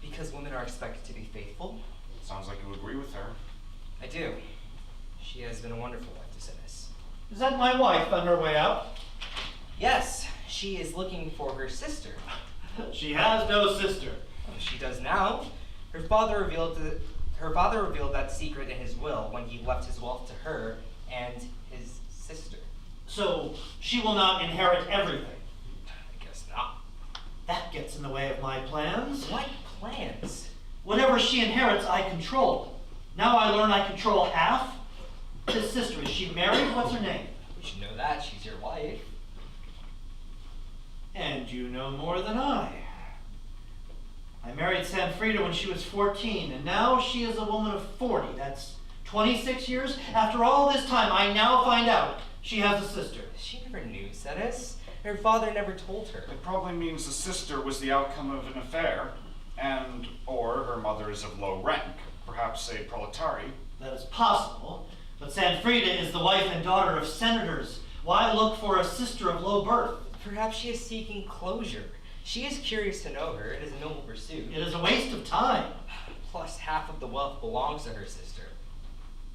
Because women are expected to be faithful.
Sounds like you agree with her.
I do. She has been a wonderful wife to Stennis.
Is that my wife on her way out?
Yes, she is looking for her sister.
She has no sister.
She does now. Her father revealed that secret in his will when he left his wealth to her and his sister.
So she will not inherit everything.
I guess not.
That gets in the way of my plans.
What plans?
Whatever she inherits, I control. Now I learn I control half. His sister, is she married? What's her name?
You should know that. She's your wife.
And you know more than I. I married Sanfrida when she was 14, and now she is a woman of 40. That's 26 years. After all this time, I now find out she has a sister.
She never knew, Stennis. Her father never told her.
It probably means the sister was the outcome of an affair, or her mother is of low rank, perhaps a proletary.
That is possible, but Sanfrida is the wife and daughter of senators. Why look for a sister of low birth?
Perhaps she is seeking closure. She is curious to know her. It is a noble pursuit.
It is a waste of time.
Plus, half of the wealth belongs to her sister.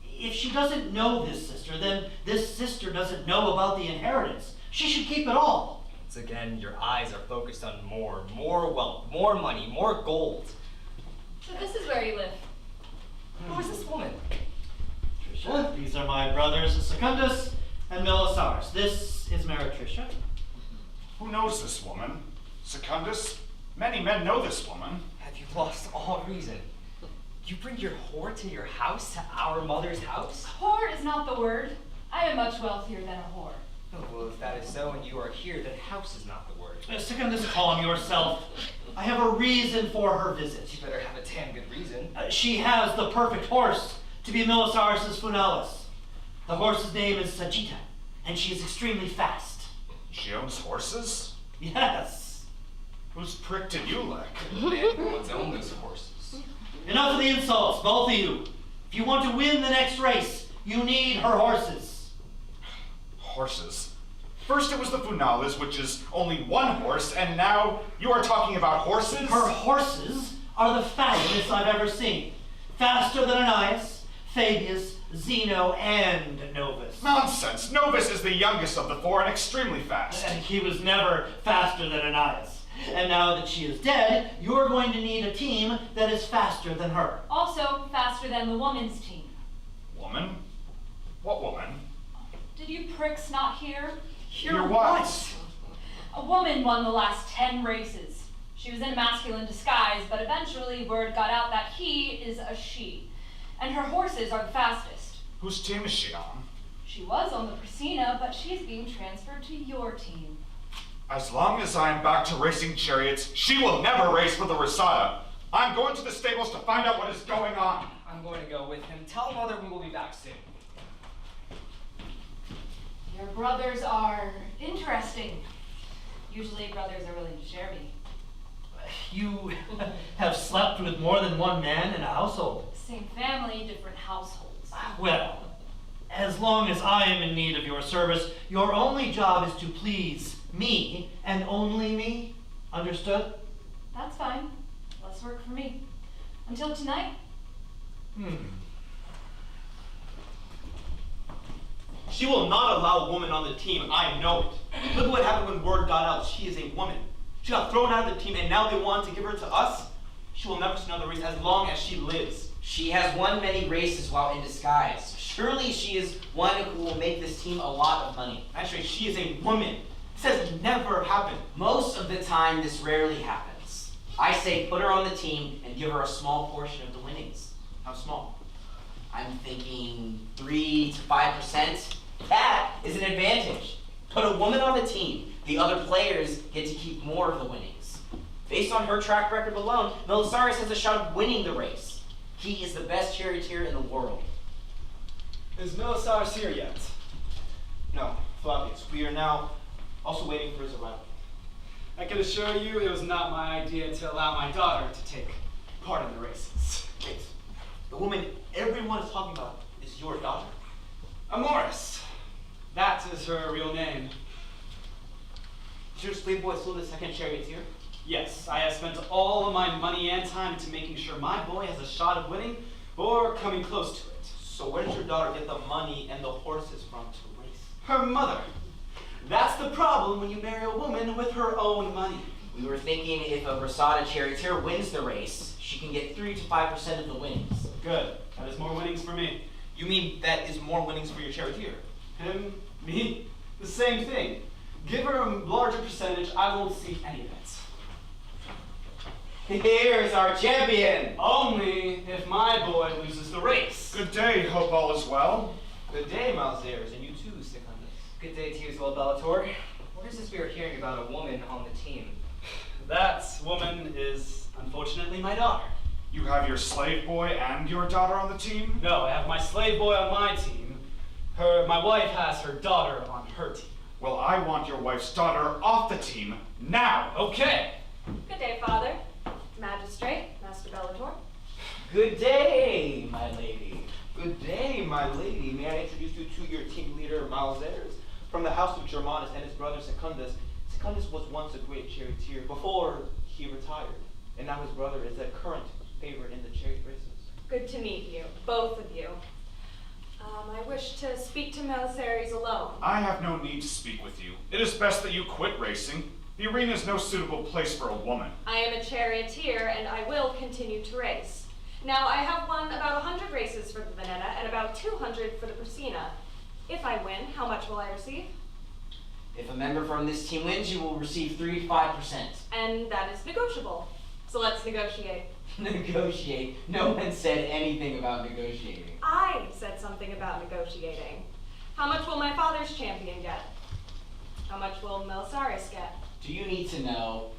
If she doesn't know this sister, then this sister doesn't know about the inheritance. She should keep it all.
Once again, your eyes are focused on more wealth, more money, more gold.
So this is where you live.
Who is this woman?
Trisha, these are my brothers Secundus and Milesares. This is Meretricia.
Who knows this woman? Secundus? Many men know this woman.
Have you lost all reason? You bring your whore to your house, to our mother's house?
Whore is not the word. I am much wealthier than a whore.
Oh, well, if that is so and you are here, then house is not the word.
Secundus, calm yourself. I have a reason for her visit.
You better have a damn good reason.
She has the perfect horse to be Milesares' funalis. The horse's name is Sagitta, and she is extremely fast.
She owns horses?
Yes.
Whose prick did you lick?
The man who once owned those horses.
Enough of the insults, both of you. If you want to win the next race, you need her horses.
Horses? First it was the funalis, which is only one horse, and now you are talking about horses?
Her horses are the fastest I've ever seen. Faster than Ananias, Flavius, Zeno, and Novus.
Nonsense! Novus is the youngest of the four and extremely fast.
And he was never faster than Ananias. And now that she is dead, you're going to need a team that is faster than her.
Also faster than the woman's team.
Woman? What woman?
Did you pricks not hear?
Hear what?
A woman won the last 10 races. She was in masculine disguise, but eventually word got out that he is a she. And her horses are the fastest.
Whose team is she on?
She was on the Prasina, but she's being transferred to your team.
As long as I am back to racing chariots, she will never race for the Risata. I'm going to the stables to find out what is going on.
I'm going to go with him. Tell mother we will be back soon.
Your brothers are interesting. Usually brothers are willing to share me.
You have slept with more than one man in a household.
Same family, different households.
Well, as long as I am in need of your service, your only job is to please me and only me. Understood?
That's fine. Less work for me. Until tonight.
She will not allow a woman on the team, I know it. Look what happened when word got out she is a woman. She got thrown out of the team and now they want to give her to us? She will never see another race as long as she lives.
She has won many races while in disguise. Surely she is one who will make this team a lot of money.
Actually, she is a woman. This has never happened.
Most of the time, this rarely happens. I say put her on the team and give her a small portion of the winnings.
How small?
I'm thinking 3 to 5%. That is an advantage. Put a woman on the team. The other players get to keep more of the winnings. Based on her track record alone, Milesares has a shot of winning the race. He is the best charioteer in the world.
Is Milesares here yet?
No, Flavius. We are now also waiting for his arrival.
I can assure you it was not my idea to allow my daughter to take part in the races.
Wait, the woman everyone is talking about is your daughter?
Amoris. That is her real name.
Is your slave boy still the second charioteer?
Yes, I have spent all of my money and time into making sure my boy has a shot of winning or coming close to it.
So where does your daughter get the money and the horses from to race?
Her mother. That's the problem when you marry a woman with her own money.
We were thinking if a Risata charioteer wins the race, she can get 3 to 5% of the winnings.
Good. That is more winnings for me.
You mean that is more winnings for your charioteer?
Him, me, the same thing. Give her a larger percentage, I won't see any of it.
Here's our champion!
Only if my boy loses the race.
Good day, hope all is well.
Good day, Milesares, and you too, Secundus.
Good day to you as well, Bellator. What is this we are hearing about a woman on the team?
That woman is, unfortunately, my daughter.
You have your slave boy and your daughter on the team?
No, I have my slave boy on my team. My wife has her daughter on her team.
Well, I want your wife's daughter off the team now.
Okay.
Good day, Father. Magistrate, Master Bellator.
Good day, my lady.
Good day, my lady. May I introduce you to your team leader, Milesares? From the house of Germanus and his brother Secundus. Secundus was once a great charioteer before he retired. And now his brother is a current favorite in the chariot races.
Good to meet you, both of you. I wish to speak to Milesares alone.
I have no need to speak with you. It is best that you quit racing. The arena is no suitable place for a woman.
I am a charioteer, and I will continue to race. Now, I have won about 100 races for the Veneta and about 200 for the Persina. If I win, how much will I receive?
If a member from this team wins, you will receive 3 to 5%.
And that is negotiable. So let's negotiate.
Negotiate? No one said anything about negotiating.
I said something about negotiating. How much will my father's champion get? How much will Milesares get?
Do you need to know?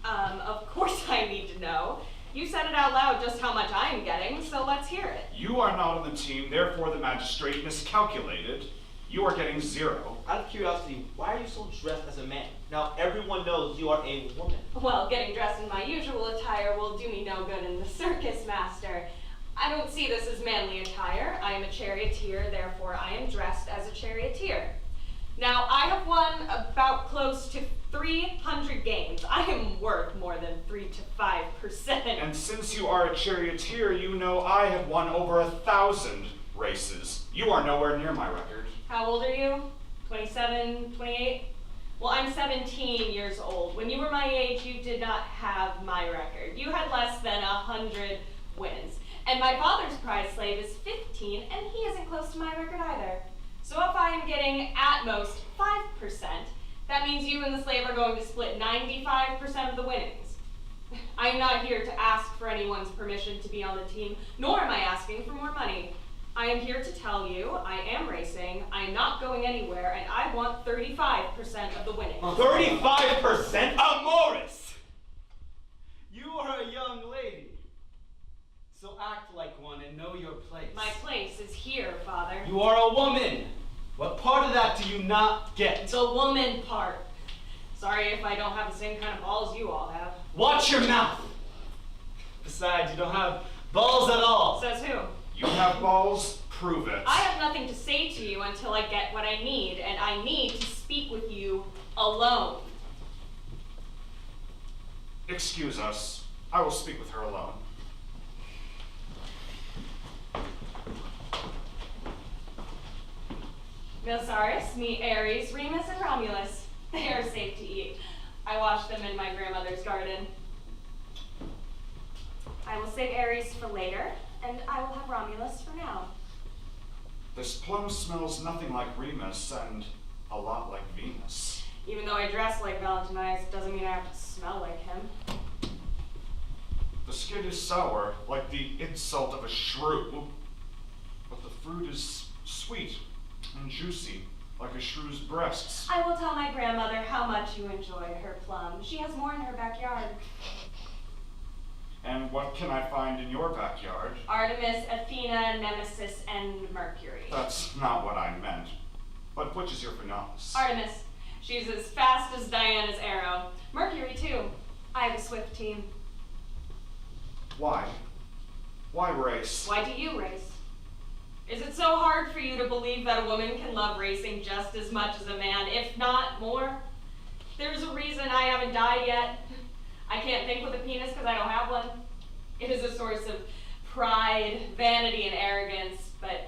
Of course I need to know. You said it out loud just how much I am getting, so let's hear it.
You are not on the team, therefore the magistrate miscalculated. You are getting 0.
Out of curiosity, why are you so dressed as a man? Now everyone knows you are a woman.
Well, getting dressed in my usual attire will do me no good in the circus, master. I don't see this as manly attire. I am a charioteer, therefore I am dressed as a charioteer. Now, I have won about close to 300 games. I am worth more than 3 to 5%.
And since you are a charioteer, you know I have won over 1,000 races. You are nowhere near my record.
How old are you? 27, 28? Well, I'm 17 years old. When you were my age, you did not have my record. You had less than 100 wins. And my father's prize slave is 15, and he isn't close to my record either. So if I am getting, at most, 5%, that means you and the slave are going to split 95% of the winnings. I am not here to ask for anyone's permission to be on the team, nor am I asking for more money. I am here to tell you, I am racing, I am not going anywhere, and I want 35% of the winnings.
35%? Amoris! You are a young lady.
So act like one and know your place.
My place is here, Father.
You are a woman. What part of that do you not get?
The woman part. Sorry if I don't have the same kind of balls you all have.
Watch your mouth. Besides, you don't have balls at all.
Says who?
You have balls? Prove it.
I have nothing to say to you until I get what I need, and I need to speak with you alone.
Excuse us. I will speak with her alone.
Milesares, meet Eris, Remus, and Romulus. They are safe to eat. I washed them in my grandmother's garden. I will save Eris for later, and I will have Romulus for now.
This plum smells nothing like Remus and a lot like Venus.
Even though I dress like Valentinius, doesn't mean I have to smell like him.
The skin is sour, like the insult of a shrew, but the fruit is sweet and juicy, like a shrew's breasts.
I will tell my grandmother how much you enjoy her plum. She has more in her backyard.
And what can I find in your backyard?
Artemis, Athena, Nemesis, and Mercury.
That's not what I meant. But which is your finalis?
Artemis. She's as fast as Diana's arrow. Mercury, too. I have a swift team.
Why? Why race?
Why do you race? Is it so hard for you to believe that a woman can love racing just as much as a man, if not more? There's a reason I haven't died yet. I can't think with a penis because I don't have one. It is a source of pride, vanity, and arrogance, but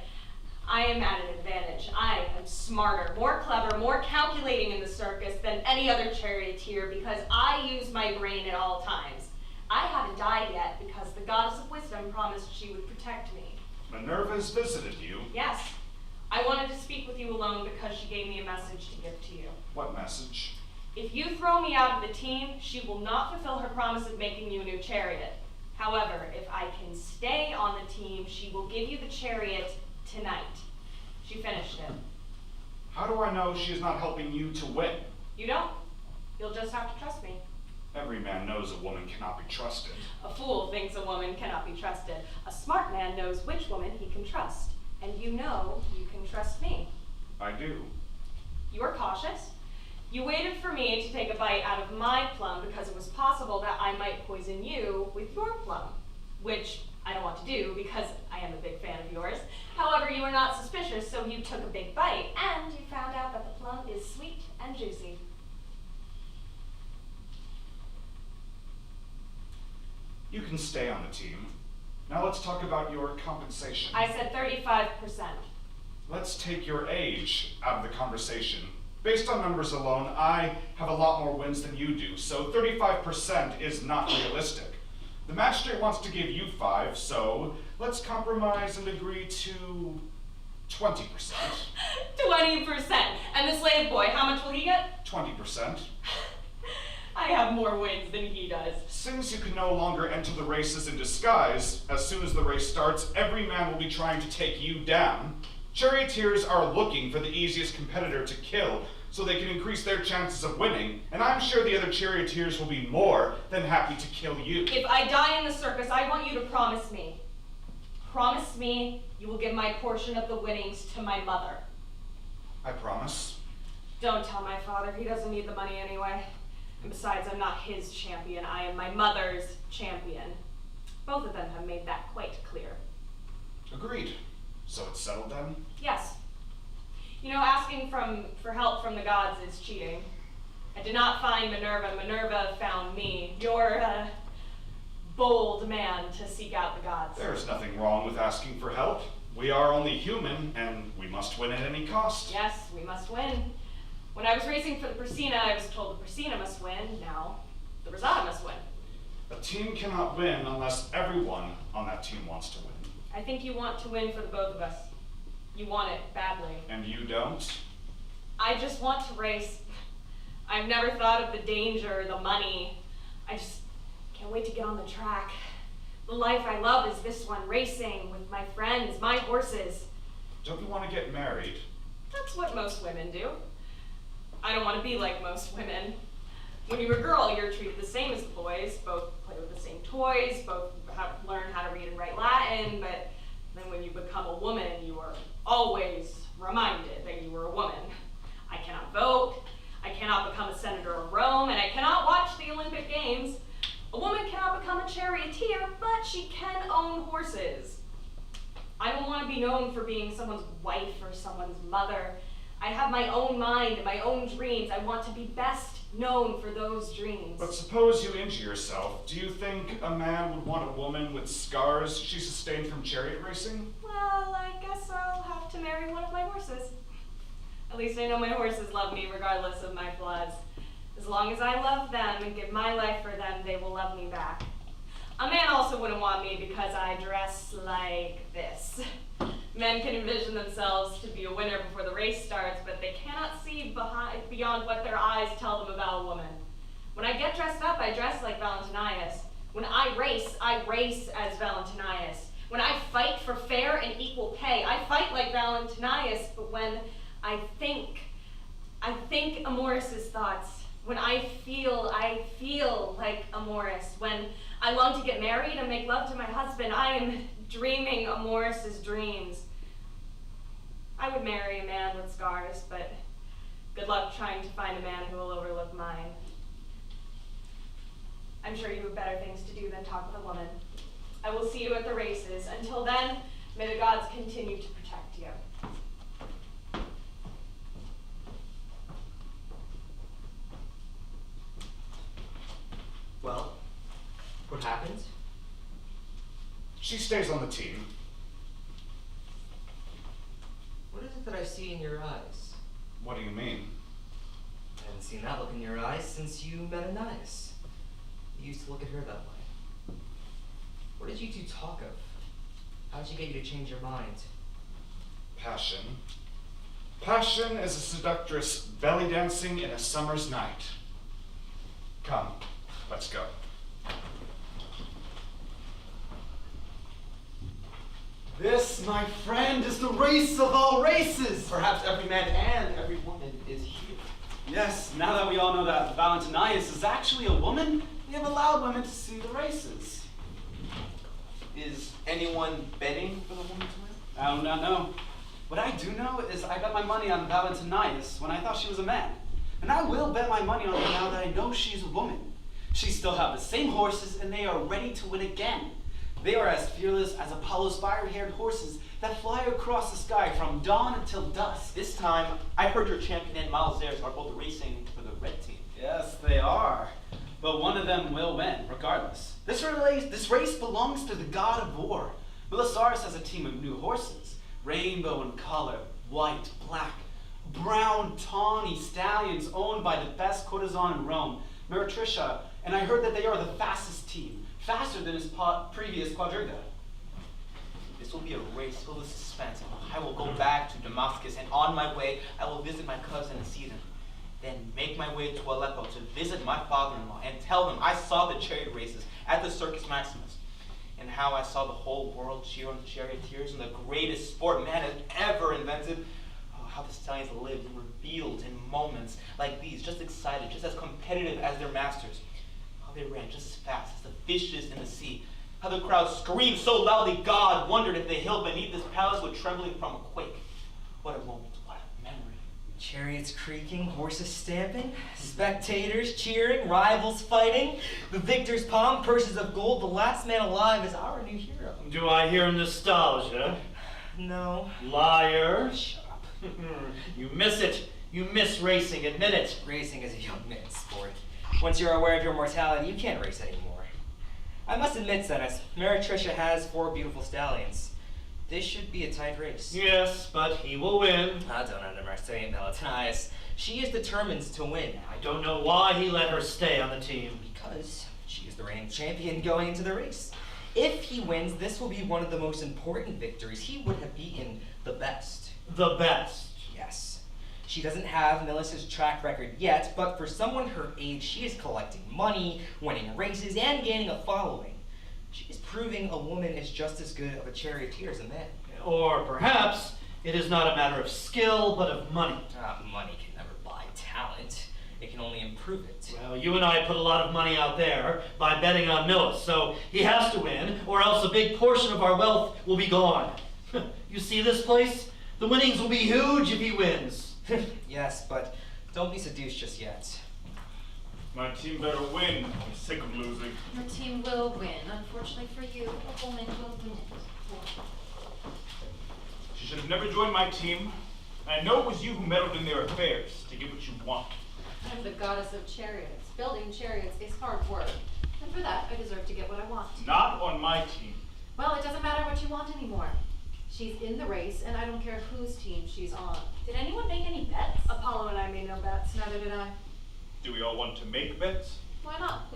I am at an advantage. I am smarter, more clever, more calculating in the circus than any other charioteer because I use my brain at all times. I haven't died yet because the goddess of wisdom promised she would protect me.
Minerva has visited you.
Yes. I wanted to speak with you alone because she gave me a message to give to you.
What message?
If you throw me out of the team, she will not fulfill her promise of making you a new chariot. However, if I can stay on the team, she will give you the chariot tonight. She finished it.
How do I know she is not helping you to win?
You don't. You'll just have to trust me.
Every man knows a woman cannot be trusted.
A fool thinks a woman cannot be trusted. A smart man knows which woman he can trust. And you know you can trust me.
I do.
You are cautious. You waited for me to take a bite out of my plum because it was possible that I might poison you with your plum, which I don't want to do because I am a big fan of yours. However, you were not suspicious, so you took a big bite, and you found out that the plum is sweet and juicy.
You can stay on the team. Now let's talk about your compensation.
I said 35%.
Let's take your age out of the conversation. Based on numbers alone, I have a lot more wins than you do, so 35% is not realistic. The magistrate wants to give you 5, so let's compromise and agree to 20%.
20%. And the slave boy, how much will he get?
20%.
I have more wins than he does.
Since you can no longer enter the races in disguise, as soon as the race starts, every man will be trying to take you down. Charioteers are looking for the easiest competitor to kill, so they can increase their chances of winning, and I'm sure the other charioteers will be more than happy to kill you.
If I die in the circus, I want you to promise me. Promise me you will give my portion of the winnings to my mother.
I promise.
Don't tell my father, he doesn't need the money anyway. And besides, I'm not his champion, I am my mother's champion. Both of them have made that quite clear.
Agreed. So it's settled then?
Yes. You know, asking for help from the gods is cheating. I did not find Minerva. Minerva found me. You're a bold man to seek out the gods.
There's nothing wrong with asking for help. We are only human, and we must win at any cost.
Yes, we must win. When I was racing for the Persina, I was told the Persina must win. Now, the Rosada must win.
A team cannot win unless everyone on that team wants to win.
I think you want to win for the both of us. You want it badly.
And you don't?
I just want to race. I've never thought of the danger, the money. I just can't wait to get on the track. The life I love is this one, racing with my friends, my horses.
Don't you want to get married?
That's what most women do. I don't want to be like most women. When you're a girl, you're treated the same as the boys, both play with the same toys, both learn how to read and write Latin, but then when you become a woman, you are always reminded that you were a woman. I cannot vote, I cannot become a senator of Rome, and I cannot watch the Olympic Games. A woman cannot become a charioteer, but she can own horses. I don't want to be known for being someone's wife or someone's mother. I have my own mind and my own dreams. I want to be best known for those dreams.
But suppose you injure yourself. Do you think a man would want a woman with scars she sustained from chariot racing?
Well, I guess I'll have to marry one of my horses. At least I know my horses love me regardless of my flaws. As long as I love them and give my life for them, they will love me back. A man also wouldn't want me because I dress like this. Men can envision themselves to be a winner before the race starts, but they cannot see beyond what their eyes tell them about a woman. When I get dressed up, I dress like Valentinius. When I race as Valentinius. When I fight for fair and equal pay, I fight like Valentinius, but when I think Amoris's thoughts. When I feel like Amoris. When I long to get married and make love to my husband, I am dreaming Amoris's dreams. I would marry a man with scars, but good luck trying to find a man who will overlook mine. I'm sure you have better things to do than talk with a woman. I will see you at the races. Until then, may the gods continue to protect you.
Well, what happens?
She stays on the team.
What is it that I see in your eyes?
What do you mean?
I haven't seen that look in your eyes since you met Ananias. You used to look at her that way. What did you two talk of? How did she get you to change your mind?
Passion. Passion is a seductress belly dancing in a summer's night. Come, let's go.
This, my friend, is the race of all races.
Perhaps every man and every woman is here.
Yes, now that we all know that Valentinius is actually a woman, we have allowed women to see the races.
Is anyone betting for the woman to win?
I do not know. What I do know is I bet my money on Valentinius when I thought she was a man. And I will bet my money on her now that I know she's a woman. She still have the same horses and they are ready to win again. They are as fearless as Apollo's fire-haired horses that fly across the sky from dawn until dusk.
This time, I heard your champion and Milesares are both racing for the red team.
Yes, they are. But one of them will win, regardless. This This race belongs to the god of war. Milesares has a team of new horses, rainbow in color, white, black, brown, tawny stallions owned by the best courtesan in Rome, Meretricia, and I heard that they are the fastest team, faster than his previous quadriga.
This will be a race full of suspense. I will go back to Damascus, and on my way, I will visit my cousin and see them. Then make my way to Aleppo to visit my father-in-law and tell them I saw the chariot races at the Circus Maximus, and how I saw the whole world cheer on the charioteers and the greatest sport man has ever invented. Oh, how the stallions lived and revealed in moments like these, just excited, just as competitive as their masters. How they ran just as fast as the fishes in the sea. How the crowd screamed so loudly, God wondered if the hill beneath this palace would trembling from a quake. What a moment, what a memory.
Chariots creaking, horses stamping, spectators cheering, rivals fighting, the victor's palm, purses of gold, the last man alive is our new hero.
Do I hear nostalgia?
No.
Liar.
Shut up.
You miss it. You miss racing, admit it.
Racing is a young man's sport. Once you're aware of your mortality, you can't race anymore. I must admit, Senes, Meretricia has 4 beautiful stallions. This should be a tight race.
Yes, but he will win.
I don't underestimate Bellator. She is determined to win.
I don't know why he let her stay on the team.
Because she is the reigning champion going into the race. If he wins, this will be one of the most important victories. He would have beaten the best.
The best?
Yes. She doesn't have Melissa's track record yet, but for someone her age, she is collecting money, winning races, and gaining a following. She is proving a woman is just as good of a charioteer as a man.
Or perhaps it is not a matter of skill, but of money.
Money can never buy talent. It can only improve it.
Well, you and I put a lot of money out there by betting on Milis, so he has to win, or else a big portion of our wealth will be gone. You see this place? The winnings will be huge if he wins.
Yes, but don't be seduced just yet.
My team better win. I'm sick of losing.
Your team will win. Unfortunately for you, a woman will win it.
She should have never joined my team. I know it was you who meddled in their affairs to get what you want.
I'm the goddess of chariots. Building chariots is hard work. And for that, I deserve to get what I want.
Not on my team.
Well, it doesn't matter what you want anymore. She's in the race, and I don't care whose team she's on.
Did anyone make any bets?
Apollo and I made no bets.
Neither did I.
Do we all want to make bets?
Why not?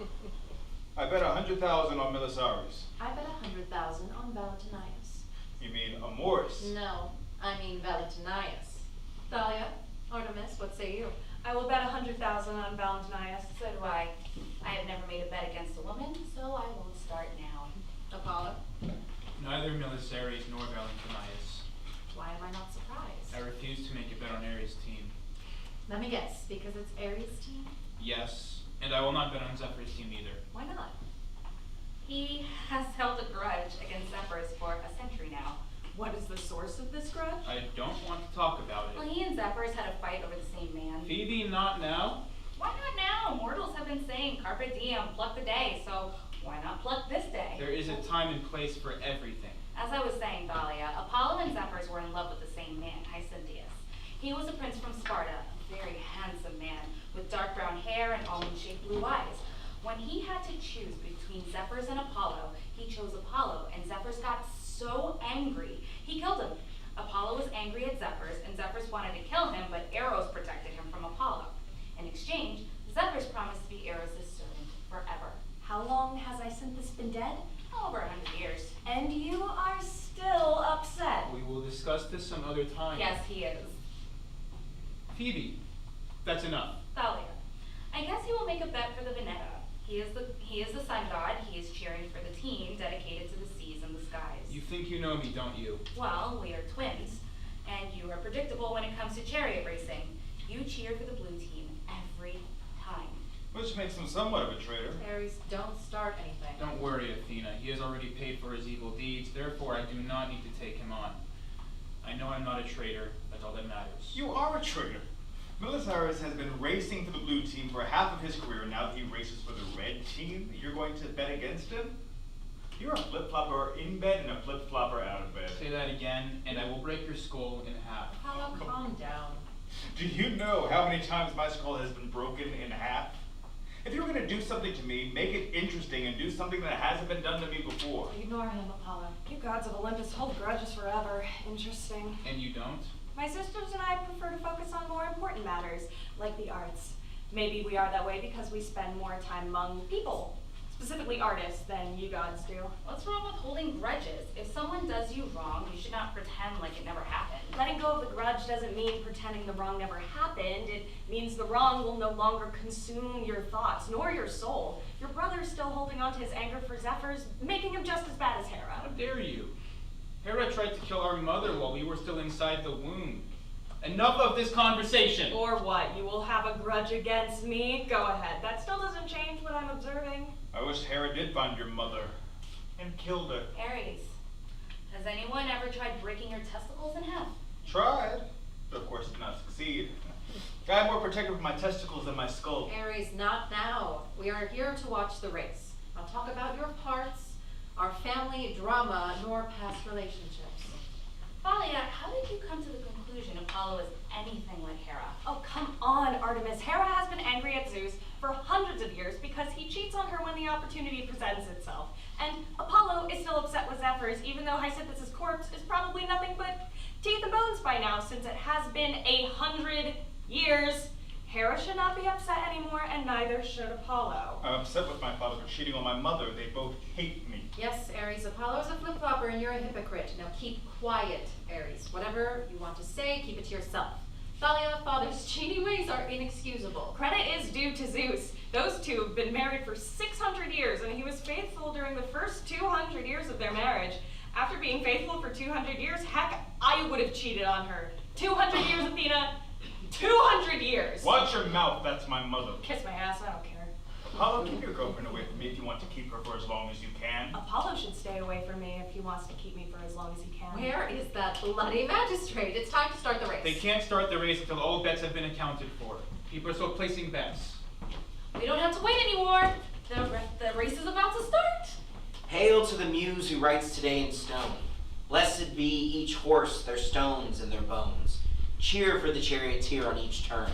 I bet 100,000 on Milesares.
I bet 100,000 on Valentinius.
You mean Amoris?
No, I mean Valentinius. Thalia, Artemis, what say you?
I will bet 100,000 on Valentinius.
So do I. I have never made a bet against a woman, so I won't start now.
Apollo?
Neither Milesares nor Valentinius.
Why am I not surprised?
I refuse to make a bet on Eris' team.
Let me guess, because it's Ares' team?
Yes, and I will not bet on Zephyr's team either.
Why not?
He has held a grudge against Zephyrus for a century now.
What is the source of this grudge?
I don't want to talk about
Well,
it.
he and Zephyrus had a fight over the same man.
Phoebe, not now.
Why not now? Mortals have been saying carpe diem, pluck the day, so why not pluck this day?
There is a time and place for everything.
As I was saying, Thalia, Apollo and Zephyrus were in love with the same man, Hyacinthus. He was a prince from Sparta, a very handsome man, with dark brown hair and almond-shaped blue eyes. When he had to choose between Zephyrus and Apollo, he chose Apollo, and Zephyrus got so angry, he killed him. Apollo was angry at Zephyrus, and Zephyrus wanted to kill him, but Eros protected him from Apollo. In exchange, Zephyrus promised to be Eros' servant forever.
How long has Hyacinthus been dead?
Over 100 years.
And you are still upset.
We will discuss this some other time.
Yes, he is.
Phoebe, that's enough.
Thalia, I guess he will make a bet for the Veneta. He is the sun god. He is cheering for the team dedicated to the seas and the skies.
You think you know me, don't you?
Well, we are twins, and you are predictable when it comes to chariot racing. You cheer for the blue team every time.
Which makes him somewhat of a traitor.
Ares, don't start anything.
Don't worry, Athena. He has already paid for his evil deeds, therefore I do not need to take him on. I know I'm not a traitor. That's all that matters.
You are a traitor. Milesares has been racing for the blue team for half of his career. Now that he races for the red team, you're going to bet against him? You're a flip-flopper in bed and a flip-flopper out of bed.
Say that again, and I will break your skull in half.
Apollo, calm down.
Do you know how many times my skull has been broken in half? If you're going to do something to me, make it interesting and do something that hasn't been done to me before.
Ignore him, Apollo. You gods of Olympus hold grudges forever. Interesting.
And you don't?
My sisters and I prefer to focus on more important matters, like the arts. Maybe we are that way because we spend more time among people, specifically artists, than you gods do.
What's wrong with holding grudges? If someone does you wrong, you should not pretend like it never happened.
Letting go of the grudge doesn't mean pretending the wrong never happened. It means the wrong will no longer consume your thoughts, nor your soul. Your brother's still holding on to his anger for Zephyr's, making him just as bad as Hera.
How dare you? Hera tried to kill our mother while we were still inside the womb. Enough of this conversation!
Or what? You will have a grudge against me? Go ahead. That still doesn't change what I'm observing.
I wish Hera did find your mother and killed her.
Ares, has anyone ever tried breaking your testicles in half?
Tried, but of course did not succeed. I'm more protective of my testicles than my skull.
Ares, not now. We are here to watch the race. I'll talk about your parts, our family drama, nor past relationships.
Thalia, how did you come to the conclusion Apollo is anything like Hera?
Oh, come on, Artemis. Hera has been angry at Zeus for hundreds of years because he cheats on her when the opportunity presents itself. And Apollo is still upset with Zephyr's, even though Hyacinthus' corpse is probably nothing but teeth and bones by now, since it has been 100 years. Hera should not be upset anymore, and neither should Apollo.
I'm upset with my father for cheating on my mother. They both hate me.
Yes, Ares, Apollo's a flip-flopper and you're a hypocrite. Now keep quiet, Ares. Whatever you want to say, keep it to yourself. Thalia, father's cheating ways are inexcusable.
Credit is due to Zeus. Those two have been married for 600 years, and he was faithful during the first 200 years of their marriage. After being faithful for 200 years, heck, I would have cheated on her. 200 years, Athena. 200 years!
Watch your mouth, that's my mother.
Kiss my ass, I don't care.
Apollo, keep your girlfriend away from me if you want to keep her for as long as you can.
Apollo should stay away from me if he wants to keep me for as long as he can.
Where is that bloody magistrate? It's time to start the race.
They can't start the race until all bets have been accounted for. People are still placing bets.
We don't have to wait anymore. The race is about to start.
Hail to the muse who writes today in stone. Blessed be each horse, their stones and their bones. Cheer for the charioteer on each turn.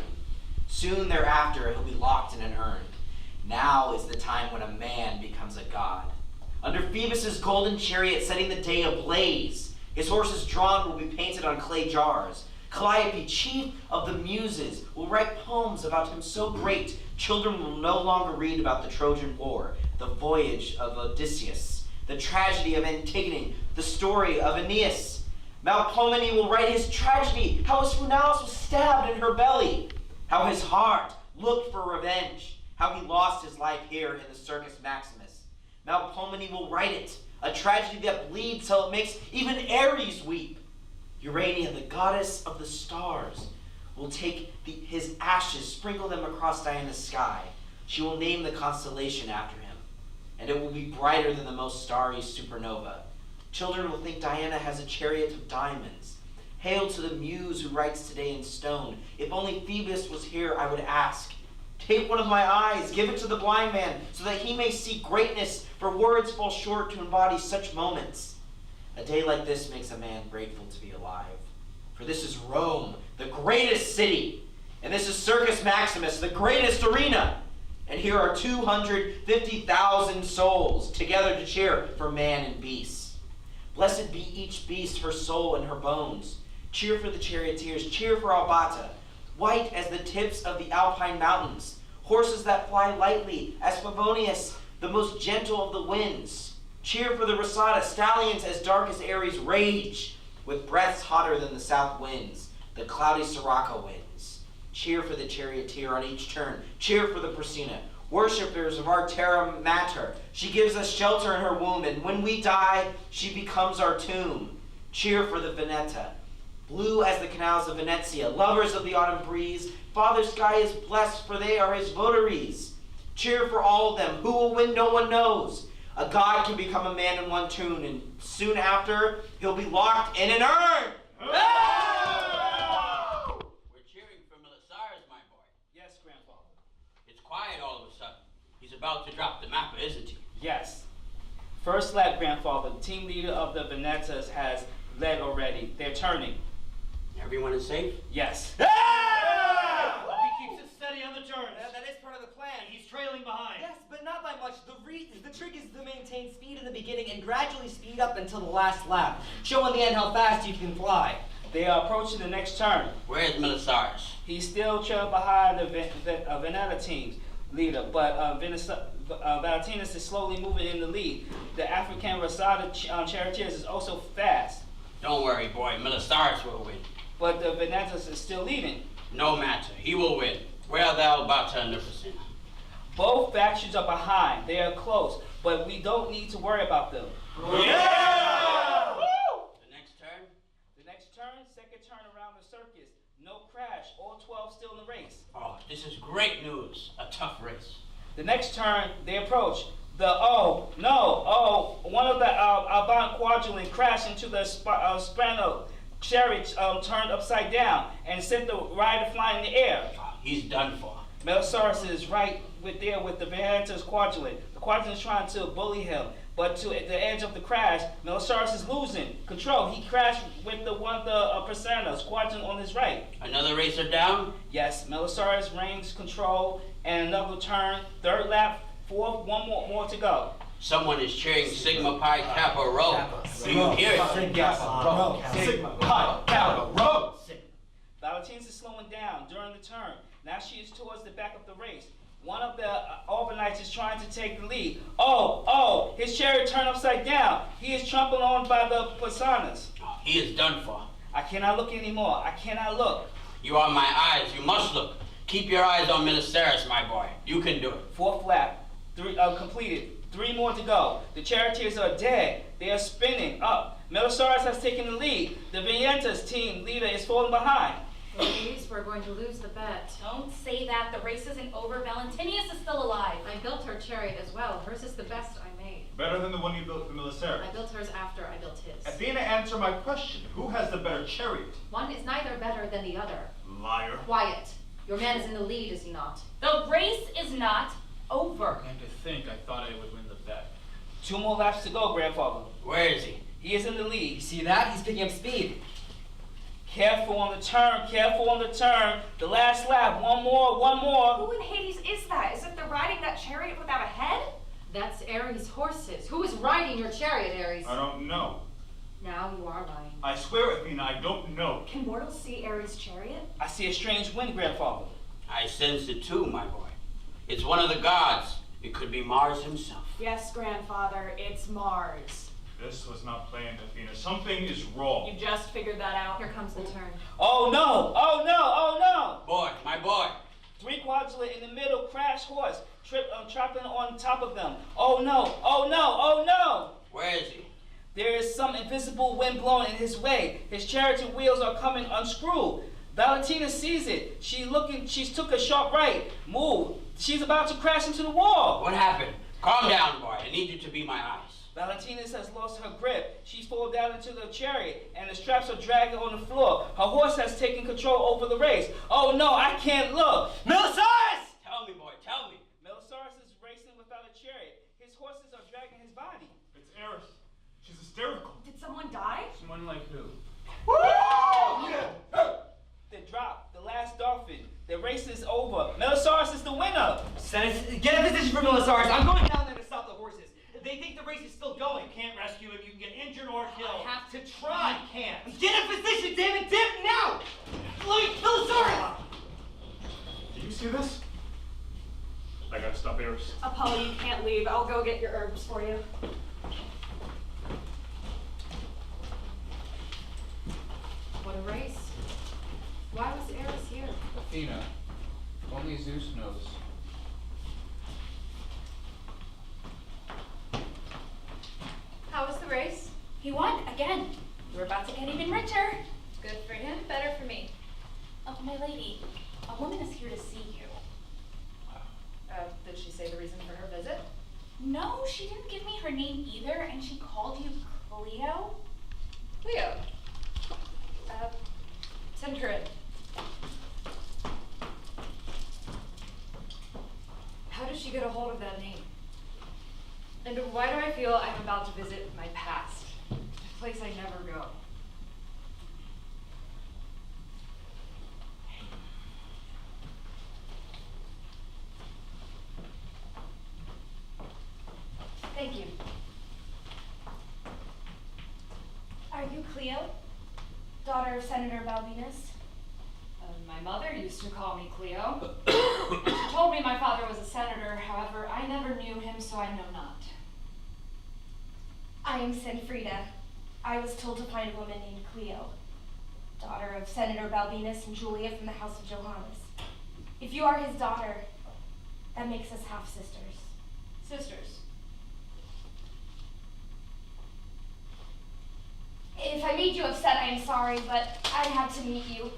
Soon thereafter he'll be locked in an urn. Now is the time when a man becomes a god. Under Phoebus' golden chariot setting the day ablaze, his horses drawn will be painted on clay jars. Calliope, chief of the muses, will write poems about him so great, children will no longer read about the Trojan War, the voyage of Odysseus, the tragedy of Antigone, the story of Aeneas. Melpomene will write his tragedy, how his Funalis was stabbed in her belly, how his heart looked for revenge, how he lost his life here in the Circus Maximus. Melpomene will write it, a tragedy that bleeds till it makes even Ares weep. Urania, the goddess of the stars, will take his ashes, sprinkle them across Diana's sky. She will name the constellation after him, and it will be brighter than the most starry supernova. Children will think Diana has a chariot of diamonds. Hail to the muse who writes today in stone. If only Phoebus was here, I would ask. Take one of my eyes, give it to the blind man, so that he may see greatness, for words fall short to embody such moments. A day like this makes a man grateful to be alive. For this is Rome, the greatest city. And this is Circus Maximus, the greatest arena. And here are 250,000 souls together to cheer for man and beast. Blessed be each beast, her soul and her bones. Cheer for the charioteers, cheer for Albata, white as the tips of the Alpine mountains, horses that fly lightly as Favonius, the most gentle of the winds. Cheer for the Rosada, stallions as dark as Ares rage, with breaths hotter than the south winds, the cloudy Sirocco winds. Cheer for the charioteer on each turn, cheer for the Prasina, worshippers of our terra mater. She gives us shelter in her womb, and when we die, she becomes our tomb. Cheer for the Veneta, blue as the canals of Venezia, lovers of the autumn breeze. Father's sky is blessed, for they are his votaries. Cheer for all of them. Who will win, no one knows. A god can become a man in one tune, and soon after, he'll be locked in an urn.
We're cheering for Milesares, my boy.
Yes, Grandfather.
It's quiet all of a sudden. He's about to drop the mappa, isn't he?
Yes. First lap, Grandfather. The team leader of the Venetas has led already. They're turning.
Everyone is safe?
Yes.
He keeps it steady on the turns.
That is
front of the clan.
He's trailing behind.
Yes, but not by much. The trick is to maintain speed in the beginning and gradually speed up until the last lap. Show in the end how fast you can fly.
They are approaching the next turn.
Where is Milesares?
He's still trailing behind the Veneta team's leader, but Valentinas is slowly moving in the lead. The African Rosada Charioteers is also fast.
Don't worry, boy. Milesares will win.
But the Venetas is still leading.
No matter. He will win. Where are thou about to understand?
Both factions are behind. They are close, but we don't need to worry about them.
Yeah!
Woo!
The next turn?
The next turn, second turn around the circus. No crash. All 12 still in the race.
Oh, this is great news. A tough race.
The next turn, they approach. One of the Alban quadrillion crashed into the Spano chariot turned upside down and sent the rider flying in the air.
Oh, he's done for.
Milesares is right with the Venetas quadrillion. The quadrillion is trying to bully him, but to the edge of the crash, Milesares is losing control. He crashed with one of the Persenas quadrillion on his right.
Another racer down?
Yes, Milesares reigns control, and another turn, third lap, fourth, one more to go.
Someone is cheering Sigma Pi Kappa Rho. Do you hear it?
Sigma Pi Kappa Rho. Valentine is slowing down during the turn. Now she is towards the back of the race. One of the Albanites is trying to take the lead. Oh, his chariot turned upside down. He is trampled on by the Persenas.
Oh, he is done for.
I cannot look anymore. I cannot look.
You are my eyes. You must look. Keep your eyes on Milesares, my boy. You can do it.
Fourth lap, completed. 3 more to go. The Charioteers are dead. They are spinning up. Milesares has taken the lead. The Venetas team leader is falling behind.
Ladies, we're going to lose the bet.
Don't say that. The race isn't over. Valentinius is still alive.
I built her chariot as well. Hers is the best I made.
Better than the one you built for Milesares.
I built hers after I built his.
Athena, answer my question. Who has the better chariot?
One is neither better than the other.
Liar.
Quiet. Your man is in the lead, is he not?
The race is not over.
And to think I thought I would win the bet.
2 more laps to go, grandfather.
Where is he?
He is in the lead.
You see that? He's picking up speed.
Careful on the turn, careful on the turn. The last lap, one more.
Who in Hades is that? Is it the riding that chariot without a head?
That's Ares' horses. Who is riding your chariot, Ares?
I don't know.
Now you are lying.
I swear, Athena, I don't know.
Can mortals see Ares' chariot?
I see a strange wind, grandfather.
I sense it too, my boy. It's one of the gods. It could be Mars himself.
Yes, grandfather, it's Mars.
This was not planned, Athena. Something is wrong.
You just figured that out.
Here comes the turn.
Oh no!
Boy, my boy.
3 quadrilla in the middle, crash horse, trapping on top of them. Oh no!
Where is he?
There is some invisible wind blowing in his way. His chariot wheels are coming unscrewed. Valentina sees it. She's took a sharp right. Move. She's about to crash into the wall.
What happened? Calm down, boy. I need you to be my eyes.
Valentina has lost her grip. She's fallen down into the chariot, and the straps are dragging on the floor. Her horse has taken control over the race. Oh no, I can't look.
Milesares! Tell me, boy, tell me.
Milesares is racing without a chariot. His horses are dragging his body.
It's Eris. She's hysterical.
Did someone die?
Someone like who?
They dropped the last dolphin. The race is over. Milesares is the winner.
Get a position for Milesares. I'm going down there to stop the horses. They think the race is still going.
You can't rescue him. You can get injured or killed.
I have to try.
You can't.
Get a position, damn it! Dip now! Milesares!
Do you see this? I gotta stop Eris.
Apollo, you can't leave. I'll go get your herbs for you.
What a race. Why was Eris here?
Athena, only Zeus knows.
How was the race?
He won again. We're about to get even richer.
Good for him, better for me.
Oh, my lady, a woman is here to see you.
Did she say the reason for her visit?
No, she didn't give me her name either, and she called you Cleo.
Leo. Send her in. How did she get a hold of that name? And why do I feel I'm about to visit my past? A place I never go.
Thank you.
Are you Cleo, daughter of Senator Balbinus?
My mother used to call me Cleo. She told me my father was a senator, however, I never knew him, so I know not.
I am Sanfrida. I was told to find a woman named Cleo, daughter of Senator Balbinus and Julia from the house of Johannes. If you are his daughter, that makes us half-sisters.
Sisters.
If I made you upset, I am sorry, but I had to meet you.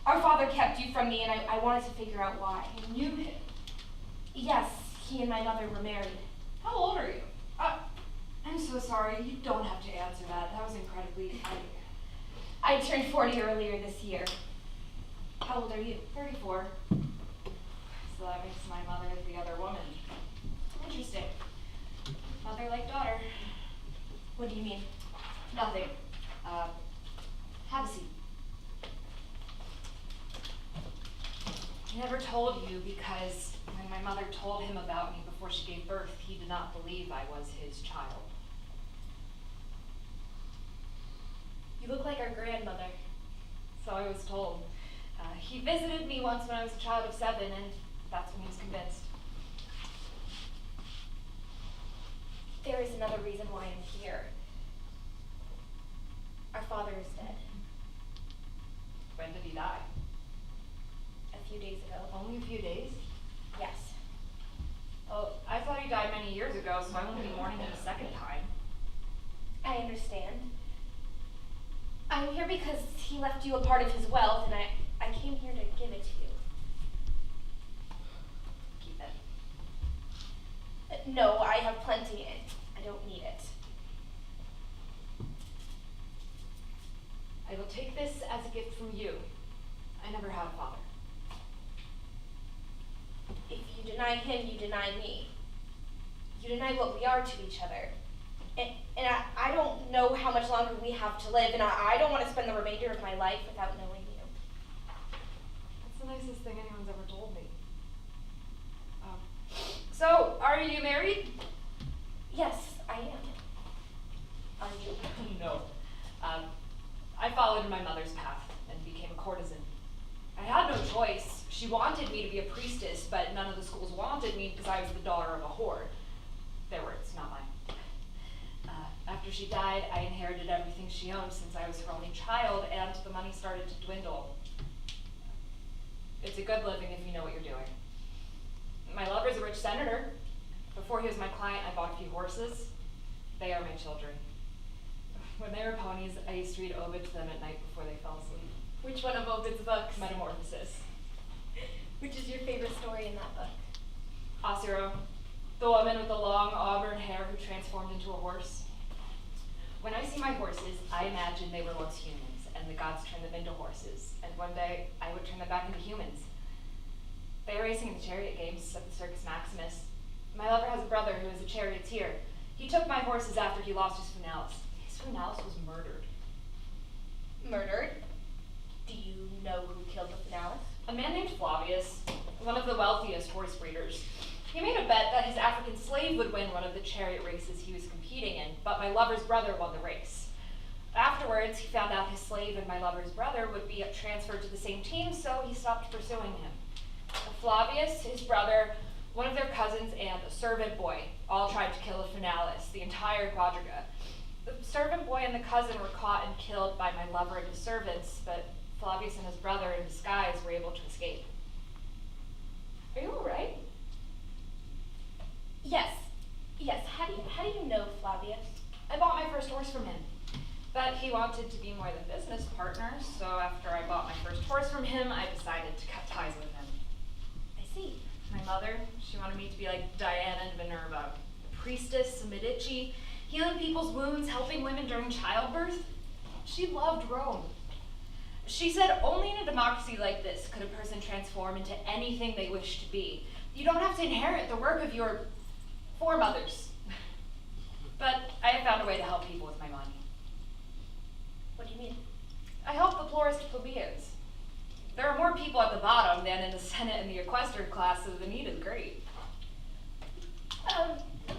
Our father kept you from me, and I wanted to figure out why.
You knew him?
Yes, he and my mother were married.
How old are you? I'm so sorry. You don't have to answer that. That was incredibly funny.
I turned 40 earlier this year. How old are you?
34. So that makes my mother the other woman. Interesting. Mother like daughter.
What do you mean?
Nothing. Have a seat. I never told you because when my mother told him about me before she gave birth, he did not believe I was his child.
You look like our grandmother.
So I was told. He visited me once when I was a child of 7, and that's when he was convinced.
There is another reason why I'm here. Our father is dead.
When did he die?
A few days ago.
Only a few days?
Yes.
Oh, I thought he died many years ago, so I won't be mourning him a second time.
I understand. I'm here because he left you a part of his wealth, and I came here to give it to you.
Keep it.
No, I have plenty. I don't need it.
I will take this as a gift from you. I never had a father.
If you deny him, you deny me. You deny what we are to each other. And I don't know how much longer we have to live, and I don't want to spend the remainder of my life without knowing you.
That's the nicest thing anyone's ever told me. So, are you married?
Yes, I am. Are you?
No. I followed in my mother's path and became a courtesan. I had no choice. She wanted me to be a priestess, but none of the schools wanted me because I was the daughter of a whore. Their words, not mine. After she died, I inherited everything she owned since I was her only child, and the money started to dwindle. It's a good living if you know what you're doing. My lover's a rich senator. Before he was my client, I bought a few horses. They are my children. When they were ponies, I used to read Ovid to them at night before they fell asleep.
Which one of Ovid's books?
Metamorphosis.
Which is your favorite story in that book?
Osiro, the woman with the long auburn hair who transformed into a horse. When I see my horses, I imagine they were once humans, and the gods turned them into horses, and one day I would turn them back into humans. They are racing in the chariot games at the Circus Maximus. My lover has a brother who is a charioteer. He took my horses after he lost his finalis. His finalis was murdered.
Murdered? Do you know who killed the finalis?
A man named Flavius, one of the wealthiest horse breeders. He made a bet that his African slave would win one of the chariot races he was competing in, but my lover's brother won the race. Afterwards, he found out his slave and my lover's brother would be transferred to the same team, so he stopped pursuing him. Flavius, his brother, one of their cousins, and a servant boy all tried to kill the finalis, the entire quadriga. The servant boy and the cousin were caught and killed by my lover and his servants, but Flavius and his brother in disguise were able to escape. Are you all right?
Yes. Yes. How do you know Flavius?
I bought my first horse from him. But he wanted to be more than business partners, so after I bought my first horse from him, I decided to cut ties with him.
I see.
My mother, she wanted me to be like Diana and Minerva, a priestess, a Medici, healing people's wounds, helping women during childbirth. She loved Rome. She said only in a democracy like this could a person transform into anything they wish to be. You don't have to inherit the work of your foremothers. But I have found a way to help people with my money.
What do you mean?
I help the poorest plebeians. There are more people at the bottom than in the Senate and the equestrian class, so the need is great.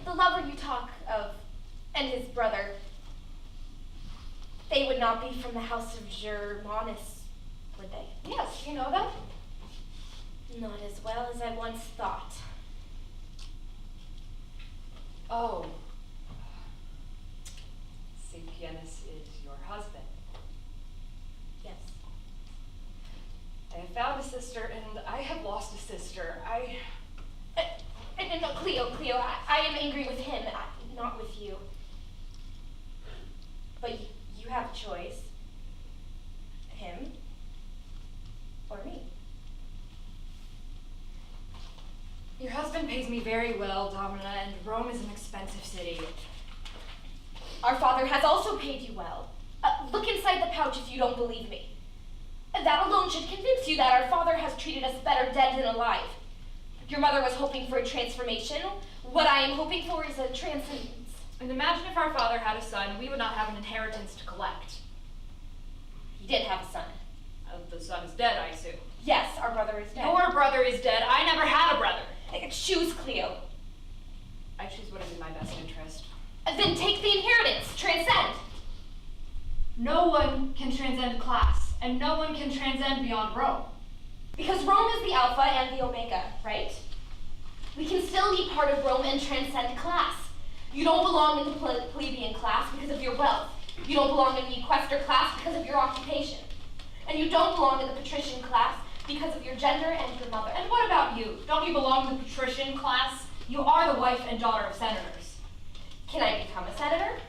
The lover you talk his brother, they would not be from the house of Germanus, would they?
Yes, you know that?
Not as well as I once thought.
Oh. Sapienas is your husband.
Yes.
I have found a sister, and I have lost a sister.
No, Cleo, I am angry with him, not with you. But you have a choice. Him or me.
Your husband pays me very well, Domina, and Rome is an expensive city.
Our father has also paid you well. Look inside the pouch if you don't believe me. That alone should convince you that our father has treated us better dead than alive. Your mother was hoping for a transformation. What I am hoping for is a transcendence.
And imagine if our father had a son, we would not have an inheritance to collect.
He did have a son.
The son is dead, I assume.
Yes, our brother is dead.
Your brother is dead. I never had a brother.
Choose, Cleo.
I choose what is in my best interest.
Then take the inheritance. Transcend.
No one can transcend class, and no one can transcend beyond Rome.
Because Rome is the alpha and the omega, right? We can still be part of Rome and transcend class. You don't belong in the plebeian class because of your wealth. You don't belong in the equester class because of your occupation. And you don't belong in the patrician class because of your gender and your mother.
And what about you? Don't you belong in the patrician class? You are the wife and daughter of senators.
Can I become a senator?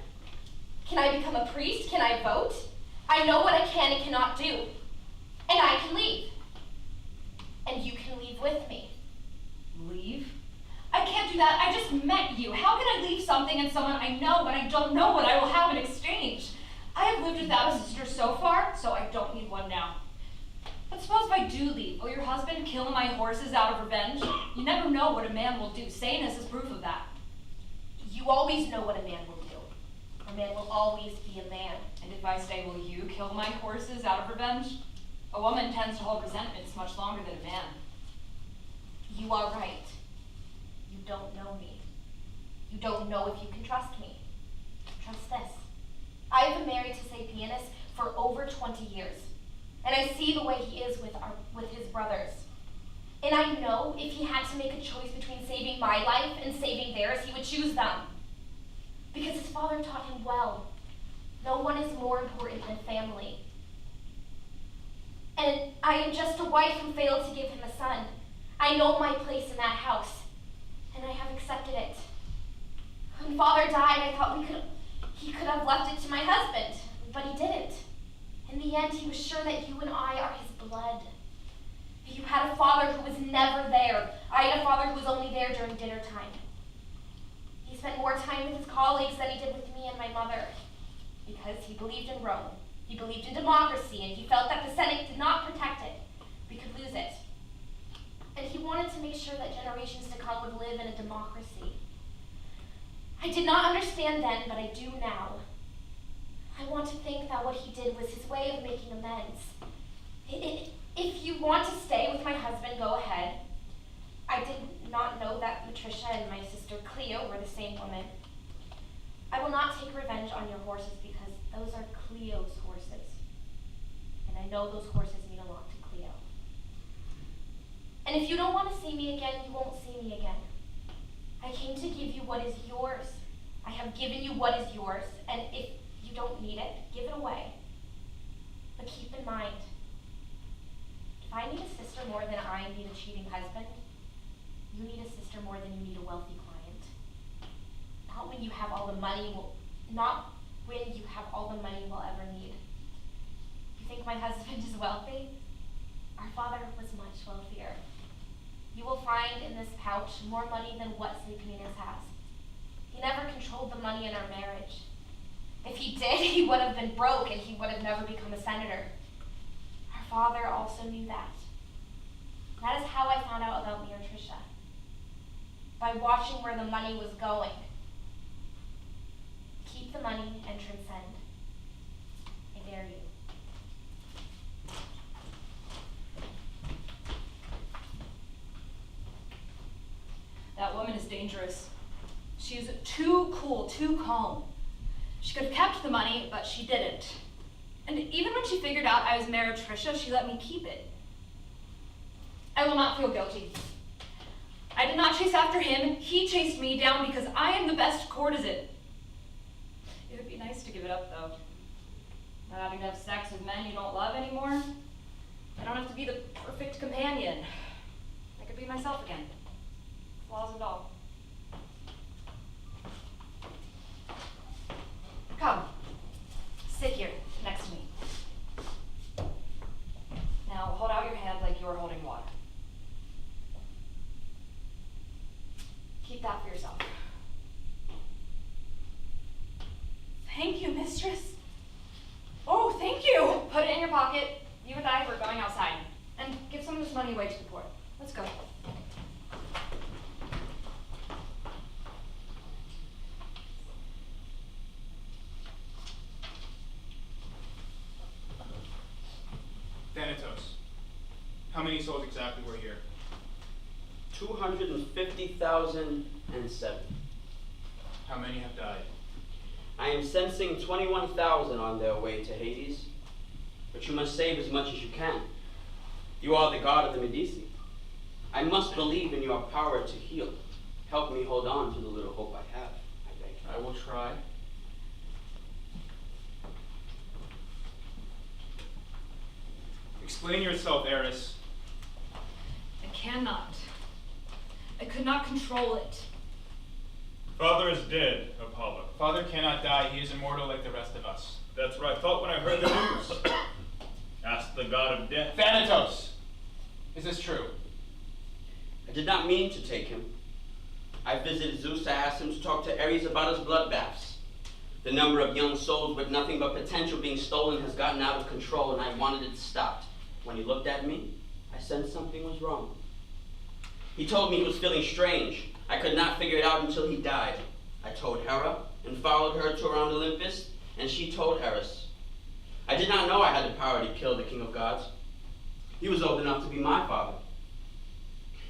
Can I become a priest? Can I vote? I know what I can and cannot do. And I can leave. And you can leave with me.
Leave? I can't do that. I just met you. How can I leave something and someone I know when I don't know what I will have in exchange? I have lived without a sister so far, so I don't need one now. But suppose if I do leave, will your husband kill my horses out of revenge? You never know what a man will do. Sanus is proof of that.
You always know what a man will do. A man will always be a man.
And if I stay, will you kill my horses out of revenge? A woman tends to hold resentments much longer than a man.
You are right. You don't know me. You don't know if you can trust me. Trust this. I have been married to Sapienas for over 20 years. And I see the way he is with his brothers. And I know if he had to make a choice between saving my life and saving theirs, he would choose them. Because his father taught him well. No one is more important than family. And I am just a wife who failed to give him a son. I know my place in that house. And I have accepted it. When father died, I thought he could have left it to my husband. But he didn't. In the end, he was sure that you and I are his blood. You had a father who was never there. I had a father who was only there during dinner time. He spent more time with his colleagues than he did with me and my mother. Because he believed in Rome. He believed in democracy, and he felt that the Senate did not protect it. We could lose it. And he wanted to make sure that generations to come would live in a democracy. I did not understand then, but I do now. I want to think that what he did was his way of making amends. If you want to stay with my husband, go ahead. I did not know that Meretricia and my sister Cleo were the same woman. I will not take revenge on your horses because those are Cleo's horses. And I know those horses mean a lot to Cleo. And if you don't want to see me again, you won't see me again. I came to give you what is yours. I have given you what is yours, and if you don't need it, give it away. But keep in mind, if I need a sister more than I need a cheating husband, you need a sister more than you need a wealthy client. Not when you have all the money we'll ever need. You think my husband is wealthy? Our father was much wealthier. You will find in this pouch more money than what Sapienas has. He never controlled the money in our marriage. If he did, he would have been broke and he would have never become a senator. Our father also knew that. That is how I found out about Meretricia. By watching where the money was going. Keep the money and transcend. I dare you.
That woman is dangerous. She is too cool, too calm.
She could have kept the money, but she didn't. And even when she figured out I was Meretricia, she let me keep it. I will not feel guilty. I did not chase after him. He chased me down because I am the best courtesan. It would be nice to give it up, though. Not having to have sex with men you don't love anymore. I don't have to be the perfect companion. I could be myself again. Flaws and all. Come. Sit here, next to me. Now, hold out your hand like you are holding water. Keep that for yourself. Thank you, mistress. Oh, thank you. Put it in your pocket. You and I, we're going outside. And give some of this money away to the poor. Let's go.
Thanatos, how many souls exactly were here?
250,007.
How many have died?
I am sensing 21,000 on their way to Hades. But you must save as much as you can. You are the god of the Medici. I must believe in your power to heal. Help me hold on to the little hope I have, I beg.
I will try. Explain yourself, Eris.
I cannot. I could not control it.
Father is dead, Apollo.
Father cannot die. He is immortal like the rest of us.
That's what I thought when I heard the news. Ask the god of death.
Thanatos! Is this true?
I did not mean to take him. I visited Zeus to ask him to talk to Eris about his bloodbaths. The number of young souls with nothing but potential being stolen has gotten out of control, and I wanted it stopped. When he looked at me, I sensed something was wrong. He told me he was feeling strange. I could not figure it out until he died. I told Hera and followed her to around Olympus, and she told Eris. I did not know I had the power to kill the king of gods. He was old enough to be my father.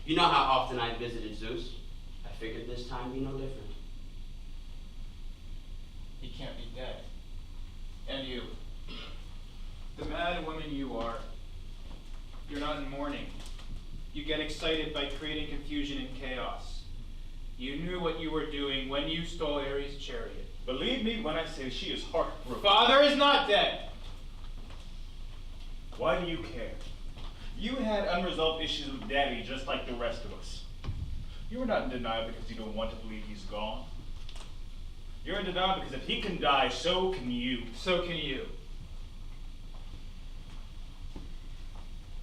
You know how often I visited Zeus. I figured this time be no different.
He can't be dead. And you, the mad woman you are, you're not in mourning. You get excited by creating confusion and chaos. You knew what you were doing when you stole Ares' chariot.
Believe me when I say she is heartbroken.
Father is not dead!
Why do you care? You had unresolved issues with Daddy just like the rest of us. You are not in denial because you don't want to believe he's gone. You're in denial because if he can die, so can you.
So can you.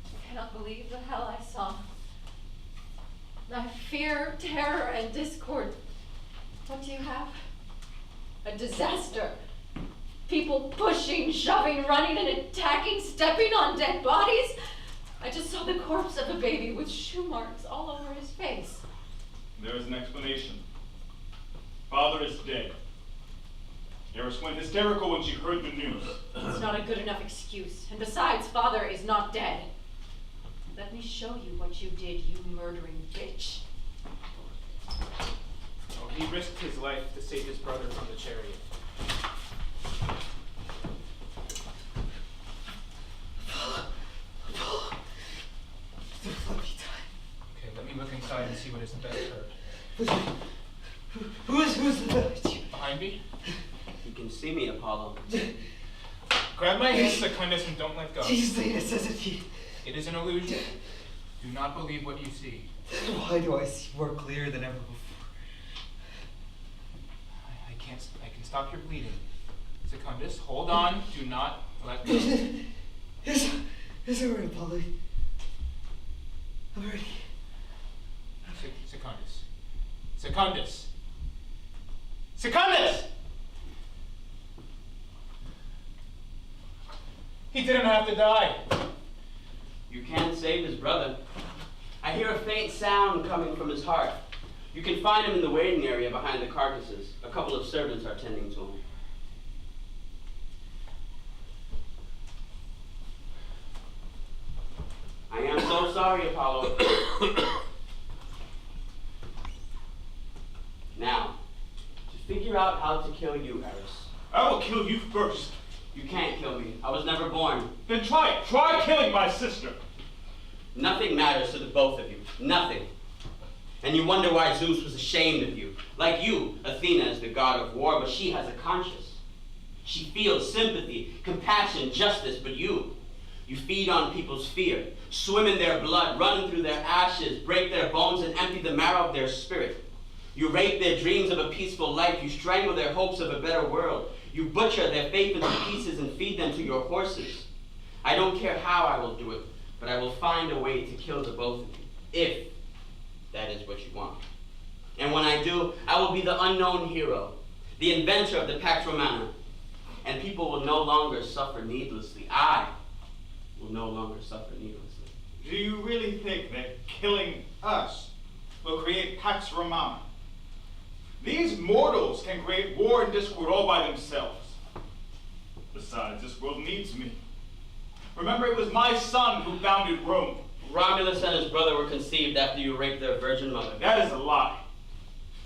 I cannot believe the hell I saw. I fear, terror, and discord. What do you have? A disaster. People pushing, shoving, running, and attacking, stepping on dead bodies. I just saw the corpse of a baby with shoe marks all over his face.
There is an explanation. Father is dead. Eris went hysterical when she heard the news.
It's not a good enough excuse. And besides, Father is not dead. Let me show you what you did, you murdering bitch.
Oh, he risked his life to save his brother from the chariot. Okay, let me look inside and see what his best hurt.
Who's
Behind me?
You can see me, Apollo.
Grab my hand, Secundus, and don't let go.
It
is an illusion. Do not believe what you see.
Why do I see more clear than ever before?
I can stop your bleeding. Secundus, hold on. Do not let go.
It's all right, Apollo. I'm ready.
Secundus. Secundus. Secundus! He didn't have to die.
You can't save his brother. I hear a faint sound coming from his heart. You can find him in the waiting area behind the carcasses. A couple of servants are tending to him. I am so sorry, Apollo. Now, to figure out how to kill you, Eris,
I will kill you first.
You can't kill me. I was never born.
Then try it. Try killing my sister.
Nothing matters to the both of you. Nothing. And you wonder why Zeus was ashamed of you. Like you, Athena is the god of war, but she has a conscience. She feels sympathy, compassion, justice, but you feed on people's fear, swim in their blood, run through their ashes, break their bones, and empty the marrow of their spirit. You rape their dreams of a peaceful life. You strangle their hopes of a better world. You butcher their faith into pieces and feed them to your horses. I don't care how I will do it, but I will find a way to kill the both of you, if that is what you want. And when I do, I will be the unknown hero, the inventor of the Pax Romana, and people will no longer suffer needlessly. I will no longer suffer needlessly.
Do you really think that killing us will create Pax Romana? These mortals can create war and discord all by themselves. Besides, this world needs me. Remember, it was my son who founded Rome.
Romulus and his brother were conceived after you raped their virgin mother.
That is a lie.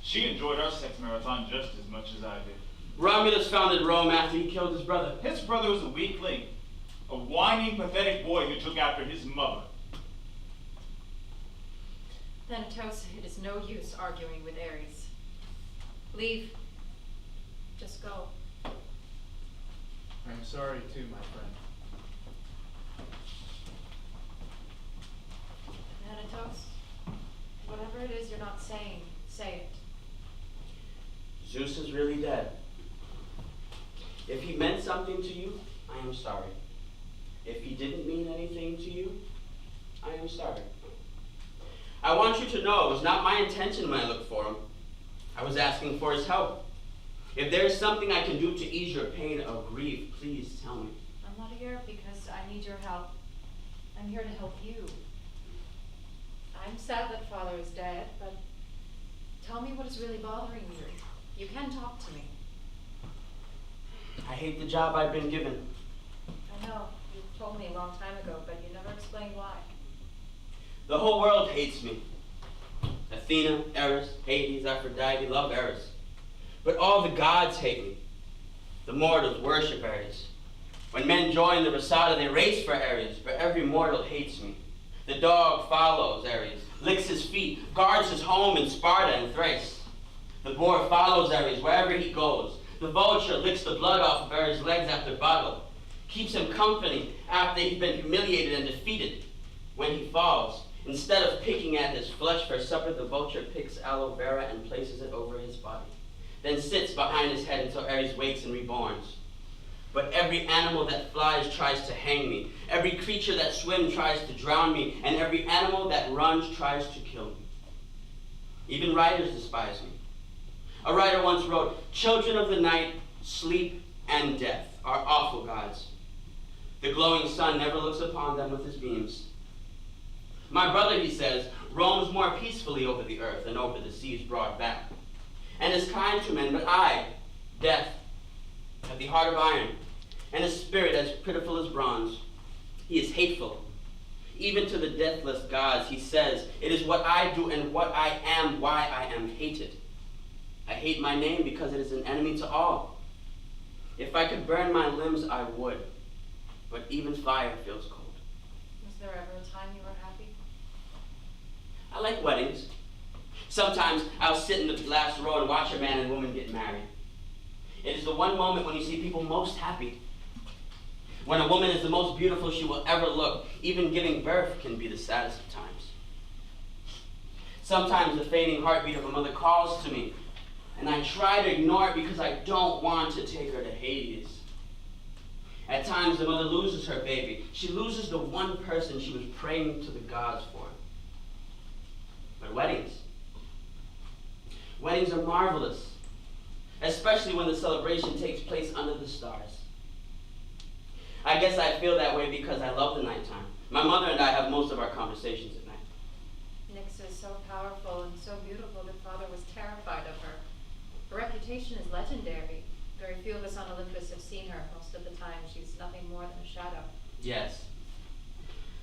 She enjoyed our sex marathon just as much as I did.
Romulus founded Rome after he killed his brother.
His brother was a weakling, a whining, pathetic boy who took after his mother.
Thanatos, it is no use arguing with Eris. Leave. Just go.
I'm sorry too, my friend.
Thanatos, whatever it is you're not saying, say it.
Zeus is really dead. If he meant something to you, I am sorry. If he didn't mean anything to you, I am sorry. I want you to know it was not my intention when I looked for him. I was asking for his help. If there is something I can do to ease your pain or grief, please tell me.
I'm not here because I need your help. I'm here to help you. I'm sad that Father is dead, but tell me what is really bothering you. You can talk to me.
I hate the job I've been given.
I know, you told me a long time ago, but you never explained why.
The whole world hates me. Athena, Eris, Hades, Aphrodite love Eris. But all the gods hate me. The mortals worship Eris. When men join the Resata, they race for Eris, but every mortal hates me. The dog follows Eris, licks his feet, guards his home in Sparta and Thrace. The boar follows Eris wherever he goes. The vulture licks the blood off of Eris' legs after battle, keeps him company after he's been humiliated and defeated. When he falls, instead of picking at his flesh for supper, the vulture picks aloe vera and places it over his body, then sits behind his head until Eris wakes and reborns. But every animal that flies tries to hang me. Every creature that swims tries to drown me. And every animal that runs tries to kill me. Even writers despise me. A writer once wrote, "Children of the night, sleep, and death are awful gods. The glowing sun never looks upon them with his beams." My brother, he says, roams more peacefully over the earth than over the sea's broad back, and is kind to men, but I, death, have the heart of iron, and a spirit as pitiful as bronze. He is hateful. Even to the deathless gods, he says, "It is what I do and what I am why I am hated. I hate my name because it is an enemy to all. If I could burn my limbs, I would, but even fire feels cold."
Was there ever a time you were happy?
I like weddings. Sometimes I'll sit in the last row and watch a man and woman get married. It is the one moment when you see people most happy. When a woman is the most beautiful she will ever look, even giving birth can be the saddest of times. Sometimes the fading heartbeat of a mother calls to me, and I try to ignore it because I don't want to take her to Hades. At times the mother loses her baby. She loses the one person she was praying to the gods for. But weddings are marvelous, especially when the celebration takes place under the stars. I guess I feel that way because I love the nighttime. My mother and I have most of our conversations at night.
Nyx is so powerful and so beautiful that Father was terrified of her. Her reputation is legendary. Very few of us on Olympus have seen her. Most of the time, she's nothing more than a shadow.
Yes.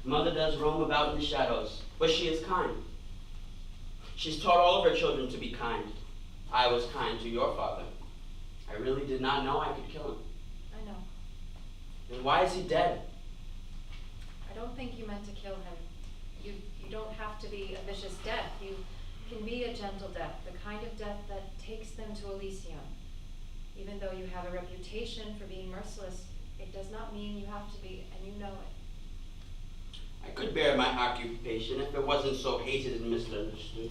Mother does roam about in the shadows, but she is kind. She's taught all of her children to be kind. I was kind to your father. I really did not know I could kill him.
I know.
Then why is he dead?
I don't think you meant to kill him. You don't have to be a vicious death. You can be a gentle death, the kind of death that takes them to Elysium. Even though you have a reputation for being merciless, it does not mean you have to be, and you know it.
I could bear my occupation if it wasn't so hated and misunderstood.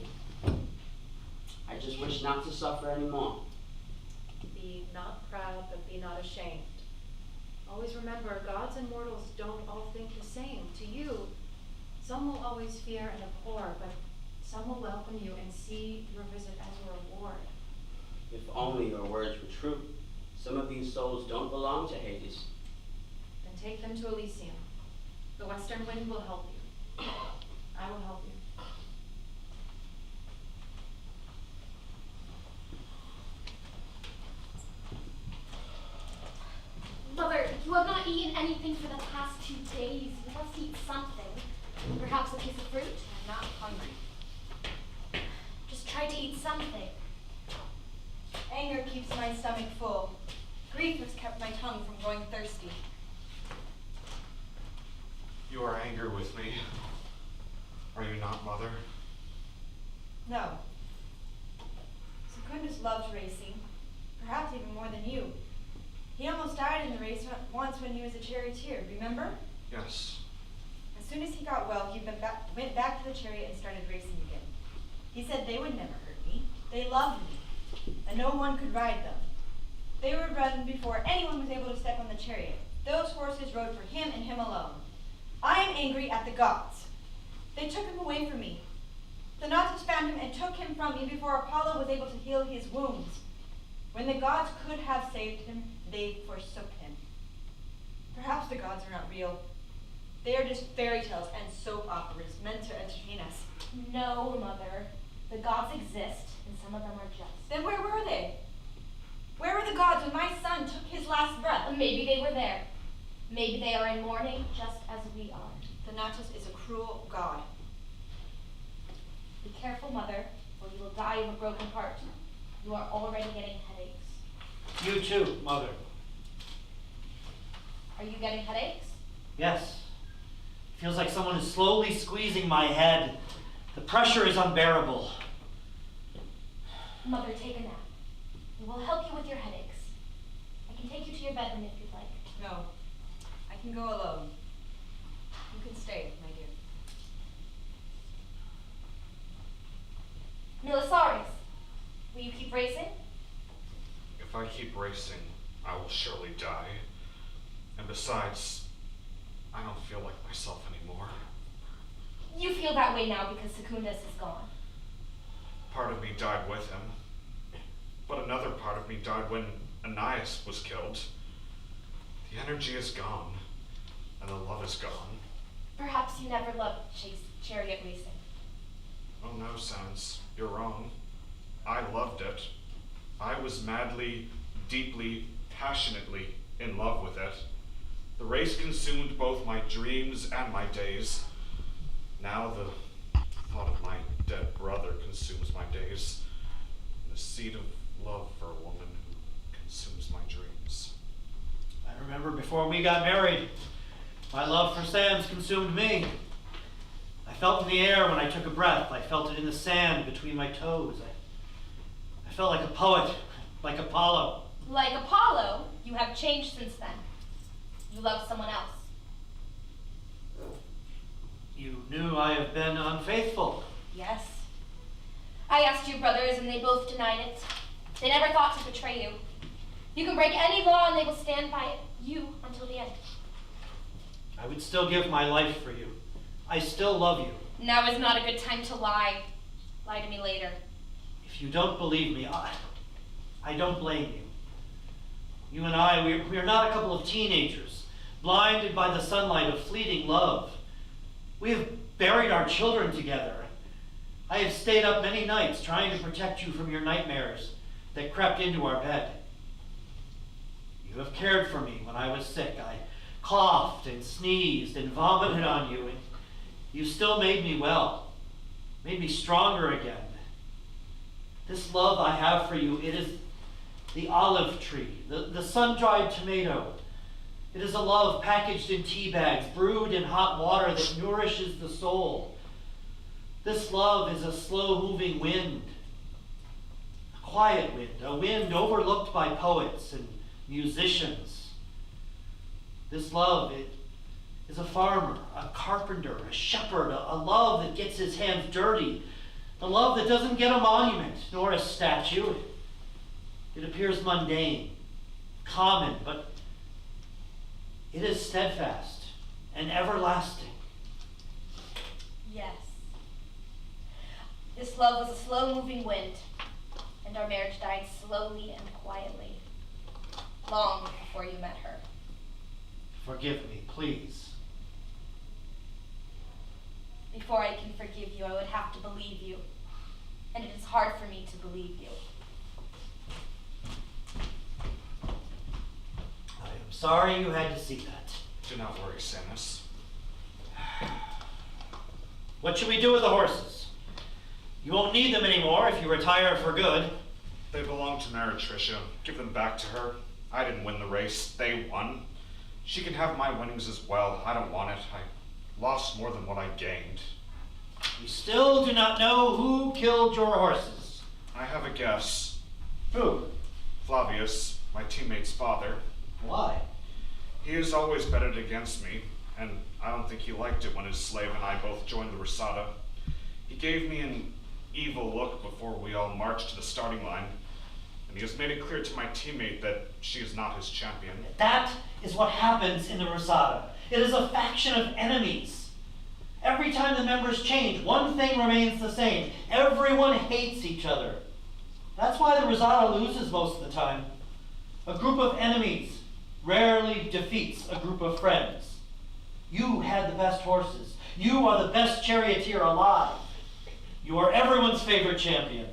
I just wish not to suffer anymore.
Be not proud, but be not ashamed. Always remember, gods and mortals don't all think the same. To you, some will always fear and abhor, but some will welcome you and see your visit as a reward.
If only your words were true. Some of these souls don't belong to Hades.
Then take them to Elysium. The western wind will help you. I will help you.
Mother, you have not eaten anything for the past 2 days. You must eat something. Perhaps a piece of fruit?
I'm not hungry.
Just try to eat something.
Anger keeps my stomach full. Grief has kept my tongue from growing thirsty.
You are angry with me. Are you not, Mother?
No. Secundus loved racing, perhaps even more than you. He almost died in the race once when he was a charioteer, remember?
Yes.
As soon as he got well, he went back to the chariot and started racing again. He said they would never hurt me. They loved me, and no one could ride them. They were ridden before anyone was able to step on the chariot. Those horses rode for him and him alone. I am angry at the gods. They took him away from me. Thanatos found him and took him from me before Apollo was able to heal his wounds. When the gods could have saved him, they forsook him. Perhaps the gods are not real. They are just fairy tales and soap operas meant to entertain us.
No, Mother. The gods exist, and some of them are just.
Then where were they? Where were the gods when my son took his last breath?
Maybe they were there. Maybe they are in mourning, just as we are.
Thanatos is a cruel god.
Be careful, Mother, or you will die of a broken heart. You are already getting headaches.
You too, Mother.
Are you getting headaches?
Yes. Feels like someone is slowly squeezing my head. The pressure is unbearable.
Mother, take a nap. We will help you with your headaches. I can take you to your bedroom if you'd like.
No. I can go alone. You can stay, my dear.
Milesares, will you keep racing?
If I keep racing, I will surely die. And besides, I don't feel like myself anymore.
You feel that way now because Secundus is gone.
Part of me died with him. But another part of me died when Aeneas was killed. The energy is gone, and the love is gone.
Perhaps you never loved chariot racing.
Oh no, Sans, you're wrong. I loved it. I was madly, deeply, passionately in love with it. The race consumed both my dreams and my days. Now the thought of my dead brother consumes my days. And the seed of love for a woman who consumes my dreams.
I remember before we got married, my love for Sam's consumed me. I felt in the air when I took a breath. I felt it in the sand between my toes. I felt like a poet, like Apollo.
Like Apollo, you have changed since then. You love someone else.
You knew I have been unfaithful.
Yes. I asked you brothers and they both denied it. They never thought to betray you. You can break any law and they will stand by you until the end.
I would still give my life for you. I still love you.
Now is not a good time to lie. Lie to me later.
If you don't believe me, I don't blame you. You and I, we are not a couple of teenagers, blinded by the sunlight of fleeting love. We have buried our children together. I have stayed up many nights trying to protect you from your nightmares that crept into our bed. You have cared for me when I was sick. I coughed and sneezed and vomited on you, and you still made me well, made me stronger again. This love I have for you, it the olive tree, the sun-dried tomato. It is a love packaged in tea bags, brewed in hot water that nourishes the soul. This love is a slow-moving wind, a quiet wind, a wind overlooked by poets and musicians. This love, it is a farmer, a carpenter, a shepherd, a love that gets his hands dirty, a love that doesn't get a monument nor a statue. It appears mundane, common, but it is steadfast and everlasting.
Yes. This love was a slow-moving wind, and our marriage died slowly and quietly, long before you met her.
Forgive me, please.
Before I can forgive you, I would have to believe you, and it is hard for me to believe you.
I am sorry you had to see that.
Do not worry, Samus.
What should we do with the horses? You won't need them anymore if you retire for good.
They belong to Meretricia. Give them back to her. I didn't win the race. They won. She can have my winnings as well. I don't want it. I lost more than what I gained.
You still do not know who killed your horses.
I have a guess.
Who?
Flavius, my teammate's father.
Why?
He has always betted against me, and I don't think he liked it when his slave and I both joined the Risata. He gave me an evil look before we all marched to the starting line, and he has made it clear to my teammate that she is not his champion.
That is what happens in the Risata. It is a faction of enemies. Every time the members change, one thing remains the same. Everyone hates each other. That's why the Risata loses most of the time. A group of enemies rarely defeats a group of friends. You had the best horses. You are the best charioteer alive. You are everyone's favorite champion.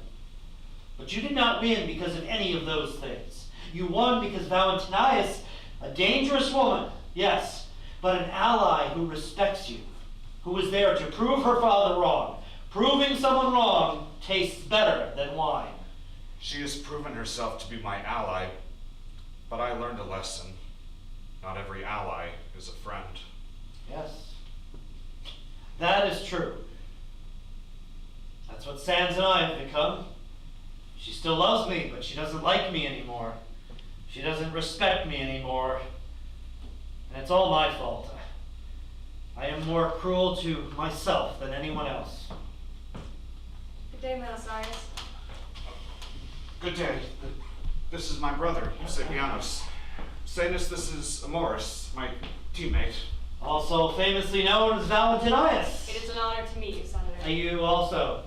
But you did not win because of any of those things. You won because Valentinius, a dangerous woman, yes, but an ally who respects you, who was there to prove her father wrong. Proving someone wrong tastes better than wine.
She has proven herself to be my ally, but I learned a lesson. Not every ally is a friend.
Yes, that is true. That's what Sans and I have become. She still loves me, but she doesn't like me anymore. She doesn't respect me anymore. And it's all my fault. I am more cruel to myself than anyone else.
Good day, Milesares.
Good day. This is my brother, Sapienas. Sanus, this is Amoris, my teammate.
Also famously known as Valentinius.
It is an honor to meet you, Senator.
You also.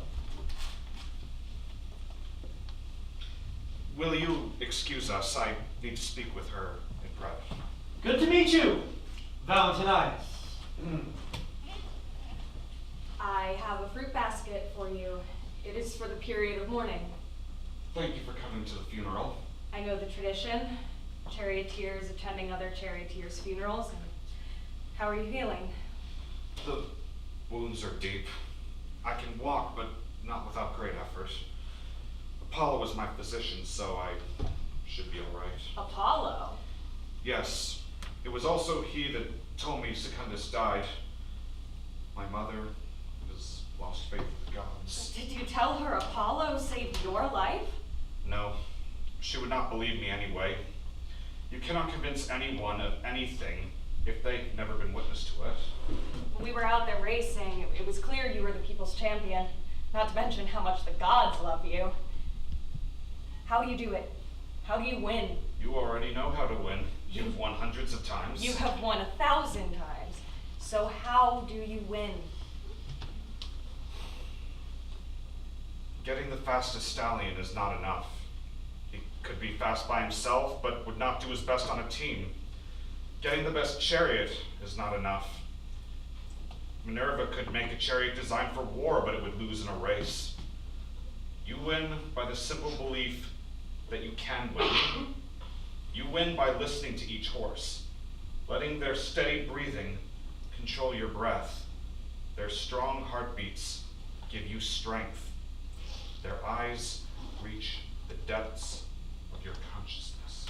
Will you excuse us? I need to speak with her in private.
Good to meet you, Valentinius.
I have a fruit basket for you. It is for the period of mourning.
Thank you for coming to the funeral.
I know the tradition. Charioteers attending other charioteers' funerals. And how are you feeling?
The wounds are deep. I can walk, but not without great effort. Apollo was my physician, so I should be all right.
Apollo?
Yes. It was also he that told me Secundus died. My mother has lost faith with the gods.
Did you tell her Apollo saved your life?
No. She would not believe me anyway. You cannot convince anyone of anything if they've never been witness to it.
When we were out there racing, it was clear you were the people's champion. Not to mention how much the gods love you. How you do it? How do you win?
You already know how to win. You've won hundreds of times.
You have won 1,000 times. So how do you win?
Getting the fastest stallion is not enough. He could be fast by himself, but would not do his best on a team. Getting the best chariot is not enough. Minerva could make a chariot designed for war, but it would lose in a race. You win by the simple belief that you can win. You win by listening to each horse, letting their steady breathing control your breath. Their strong heartbeats give you strength. Their eyes reach the depths of your consciousness.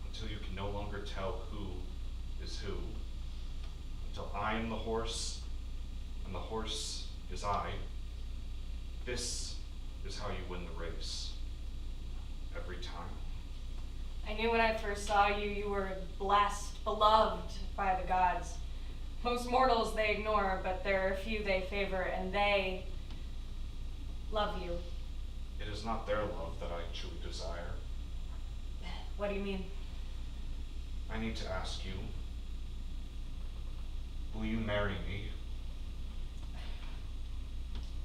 Until you can no longer tell who is who. Until I am the horse, and the horse is I. This is how you win the race. Every time.
I knew when I first saw you, you were blessed, beloved by the gods. Most mortals they ignore, but there are a few they favor, and they love you.
It is not their love that I truly desire.
What do you mean?
I need to ask you, will you marry me?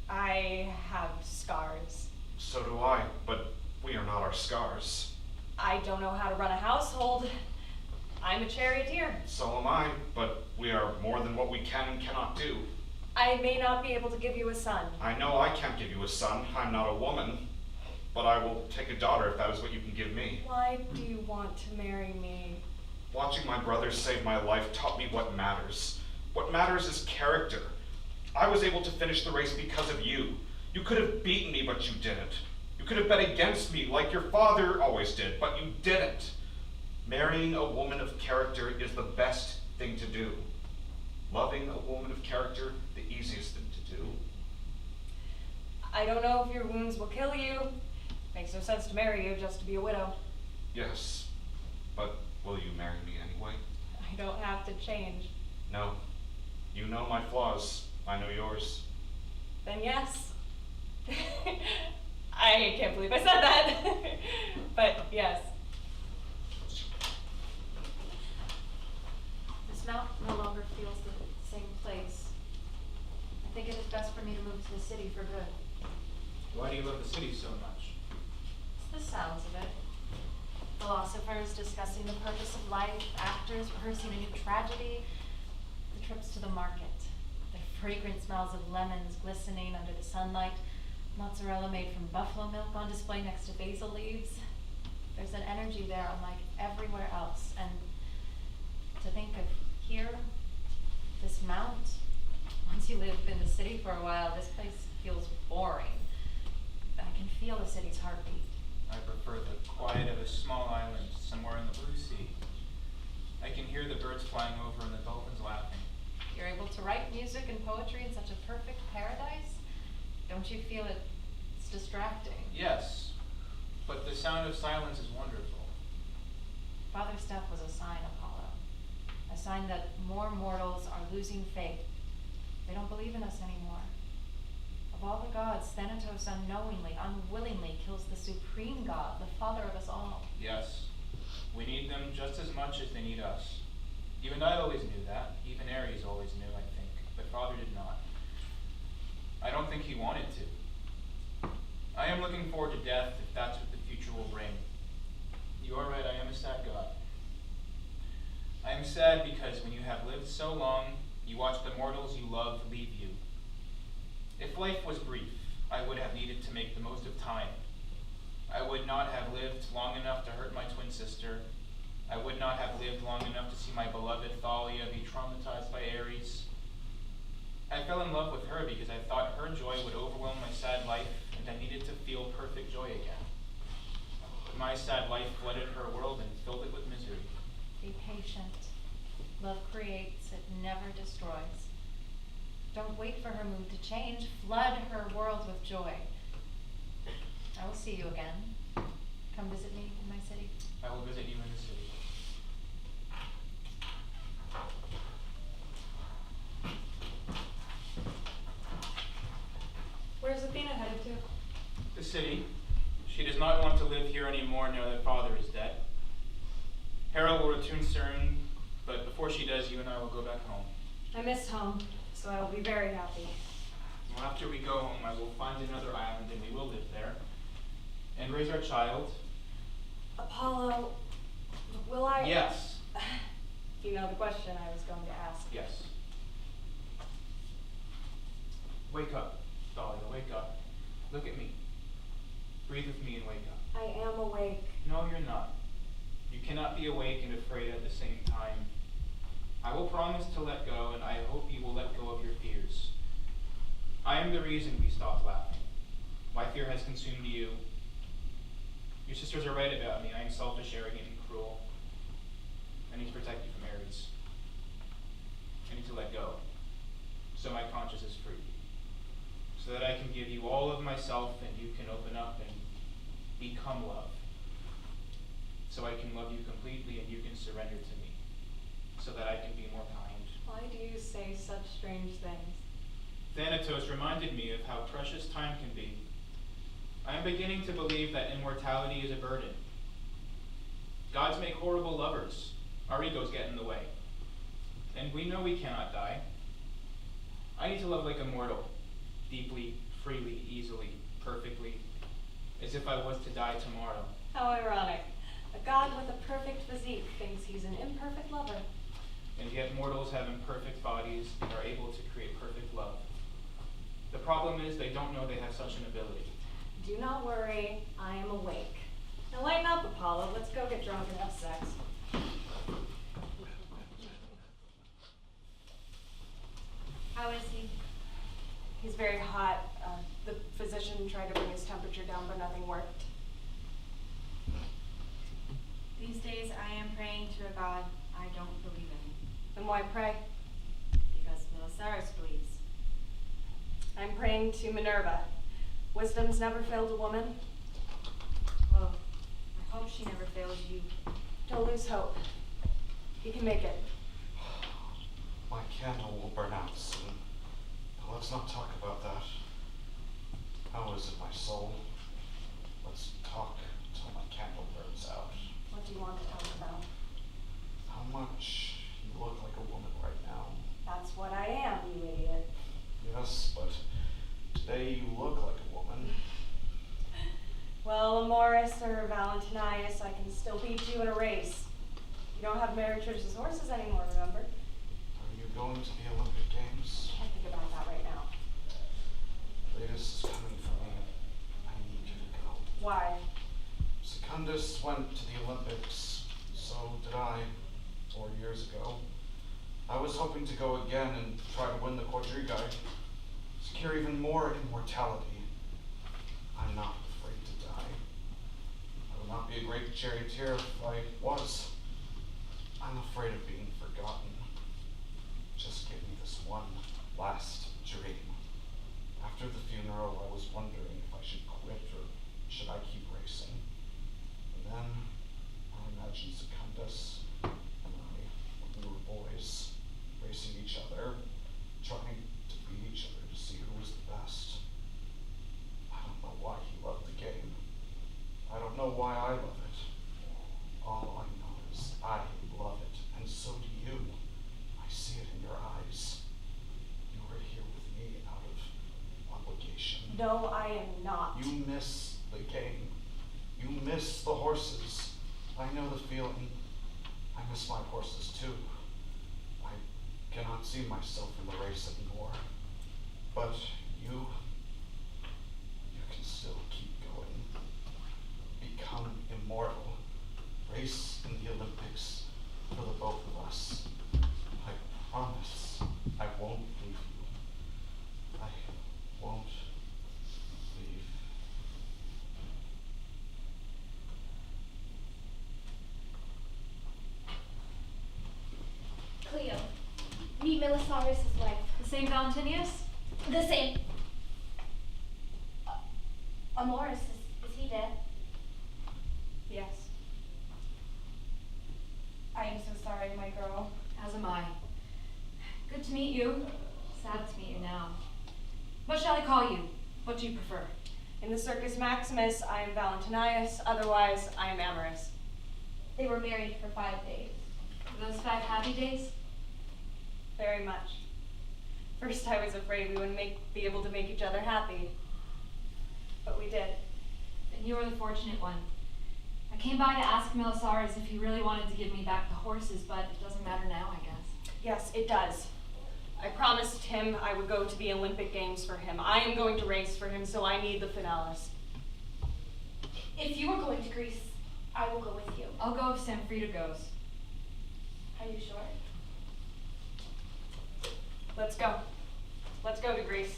I have scars.
So do I, but we are not our scars.
I don't know how to run a household. I'm a charioteer.
So am I, but we are more than what we can and cannot do.
I may not be able to give you a son.
I know I can't give you a son. I'm not a woman. But I will take a daughter if that is what you can give me.
Why do you want to marry me?
Watching my brothers save my life taught me what matters. What matters is character. I was able to finish the race because of you. You could have beaten me, but you didn't. You could have bet against me like your father always did, but you didn't. Marrying a woman of character is the best thing to do. Loving a woman of character, the easiest thing to do.
I don't know if your wounds will kill you. Makes no sense to marry you just to be a widow.
Yes, but will you marry me anyway?
I don't have to change.
No. You know my flaws. I know yours.
Then yes. I can't believe I said that. But yes.
This mountain no longer feels the same place. I think it is best for me to move to the city for good.
Why do you love the city so much?
It's the sounds of it. Philosophers discussing the purpose of life, actors rehearsing a new tragedy, the trips to the market, the fragrant smells of lemons glistening under the sunlight, mozzarella made from buffalo milk on display next to basil leaves. There's an energy there unlike everywhere else, and to think of here, this mount, once you live in the city for a while, this place feels boring. I can feel the city's heartbeat.
I prefer the quiet of a small island somewhere in the blue sea. I can hear the birds flying over and the dolphins laughing.
You're able to write music and poetry in such a perfect paradise? Don't you feel it's distracting?
Yes, but the sound of silence is wonderful.
Father's death was a sign, Apollo. A sign that more mortals are losing faith. They don't believe in us anymore. Of all the gods, Thanatos unknowingly, unwillingly kills the supreme god, the father of us all.
Yes, we need them just as much as they need us. Even I always knew that. Even Eris always knew, I think, but father did not. I don't think he wanted to. I am looking forward to death if that's what the future will bring. You are right, I am a sad god. I am sad because when you have lived so long, you watch the mortals you love leave you. If life was brief, I would have needed to make the most of time. I would not have lived long enough to hurt my twin sister. I would not have lived long enough to see my beloved Thalia be traumatized by Eris. I fell in love with her because I thought her joy would overwhelm my sad life, and I needed to feel perfect joy again. My sad life flooded her world and filled it with misery.
Be patient. Love creates, it never destroys. Don't wait for her mood to change. Flood her world with joy. I will see you again. Come visit me in my city.
I will visit you in the city.
Where's Athena headed to?
The city. She does not want to live here anymore now that father is dead. Hera will return soon, but before she does, you and I will go back home.
I miss home, so I will be very happy.
Well, after we go home, I will find another island and we will live there and raise our child.
Apollo, will I?
Yes.
You know the question I was going to ask.
Yes. Wake up, Thalia, wake up. Look at me. Breathe with me and wake up.
I am awake.
No, you're not. You cannot be awake and afraid at the same time. I will promise to let go, and I hope you will let go of your fears. I am the reason we stopped laughing. My fear has consumed you. You Your sisters are right about me. I am selfish, arrogant, and cruel. I need to protect you from Eris. I need to let go, so my conscience is free. So that I can give you all of myself and you can open up and become love. So I can love you completely and you can surrender to me. So that I can be more kind.
Why do you say such strange things?
Thanatos reminded me of how precious time can be. I am beginning to believe that immortality is a burden. Gods make horrible lovers. Our egos get in the way. And we know we cannot die. I need to love like a mortal, deeply, freely, easily, perfectly, as if I was to die tomorrow.
How ironic. A god with a perfect physique thinks he's an imperfect lover.
And yet mortals have imperfect bodies and are able to create perfect love. The problem is they don't know they have such an ability.
Do not worry, I am awake. Now lighten up, Apollo. Let's go get drunk and have sex.
How is he?
He's very hot. The physician tried to bring his temperature down, but nothing worked.
These days I am praying to a god I don't believe in.
And why pray?
Because Milesares believes.
I'm praying to Minerva. Wisdom's never failed a woman.
Well, I hope she never fails you.
Don't lose hope. You can make it.
My candle will burn out soon. But let's not talk about that. How is it, my soul? Let's talk until my candle burns out.
What do you want to talk about?
How much you look like a woman right now.
That's what I am, you idiot.
Yes, but today you look like a woman.
Well, Amoris or Valentinius, I can still beat you in a race. You don't have Meretricia's horses anymore, remember?
Are you going to the Olympic Games?
Can't think about that right now.
Latest is coming for me. I need you to go.
Why?
Secundus went to the Olympics. So did I, 4 years ago. I was hoping to go again and try to win the quadriga. Secure even more immortality. I'm not afraid to die. I would not be a great charioteer if I was. I'm afraid of being forgotten. Just give me this one last dream. After the funeral, I was wondering if I should quit or should I keep racing. And then I imagined Secundus and I, when we were boys, racing each other, trying to beat each other to see who was the best. I don't know why he loved the game. I don't know why I love it. All I know is I love it, and so do you. I see it in your eyes. You were here with me out of obligation.
No, I am not.
You miss the game. You miss the horses. I know the feeling. I miss my horses too. I cannot see myself in the race anymore. But you can still keep going. Become immortal. Race in the Olympics for the both of us. I promise I won't leave you. I won't leave.
Cleo, meet Milesares' wife.
The same Valentinius?
The same. Amoris, is he dead?
Yes.
I am so sorry, my girl.
As am I. Good to meet you. Sad to meet you now. What shall I call you? What do you prefer?
In the Circus Maximus, I am Valentinius. Otherwise, I am Amoris.
They were married for 5 days.
Were those 5 happy days?
Very much. First, I was afraid we wouldn't be able to make each other happy. But we did.
Then you were the fortunate one. I came by to ask Milesares if he really wanted to give me back the horses, but it doesn't matter now, I guess.
Yes, it does. I promised him I would go to the Olympic Games for him. I am going to race for him, so I need the finalis.
If you are going to Greece, I will go with you.
I'll go if Sanfrida goes.
Are you sure?
Let's go. Let's go to Greece.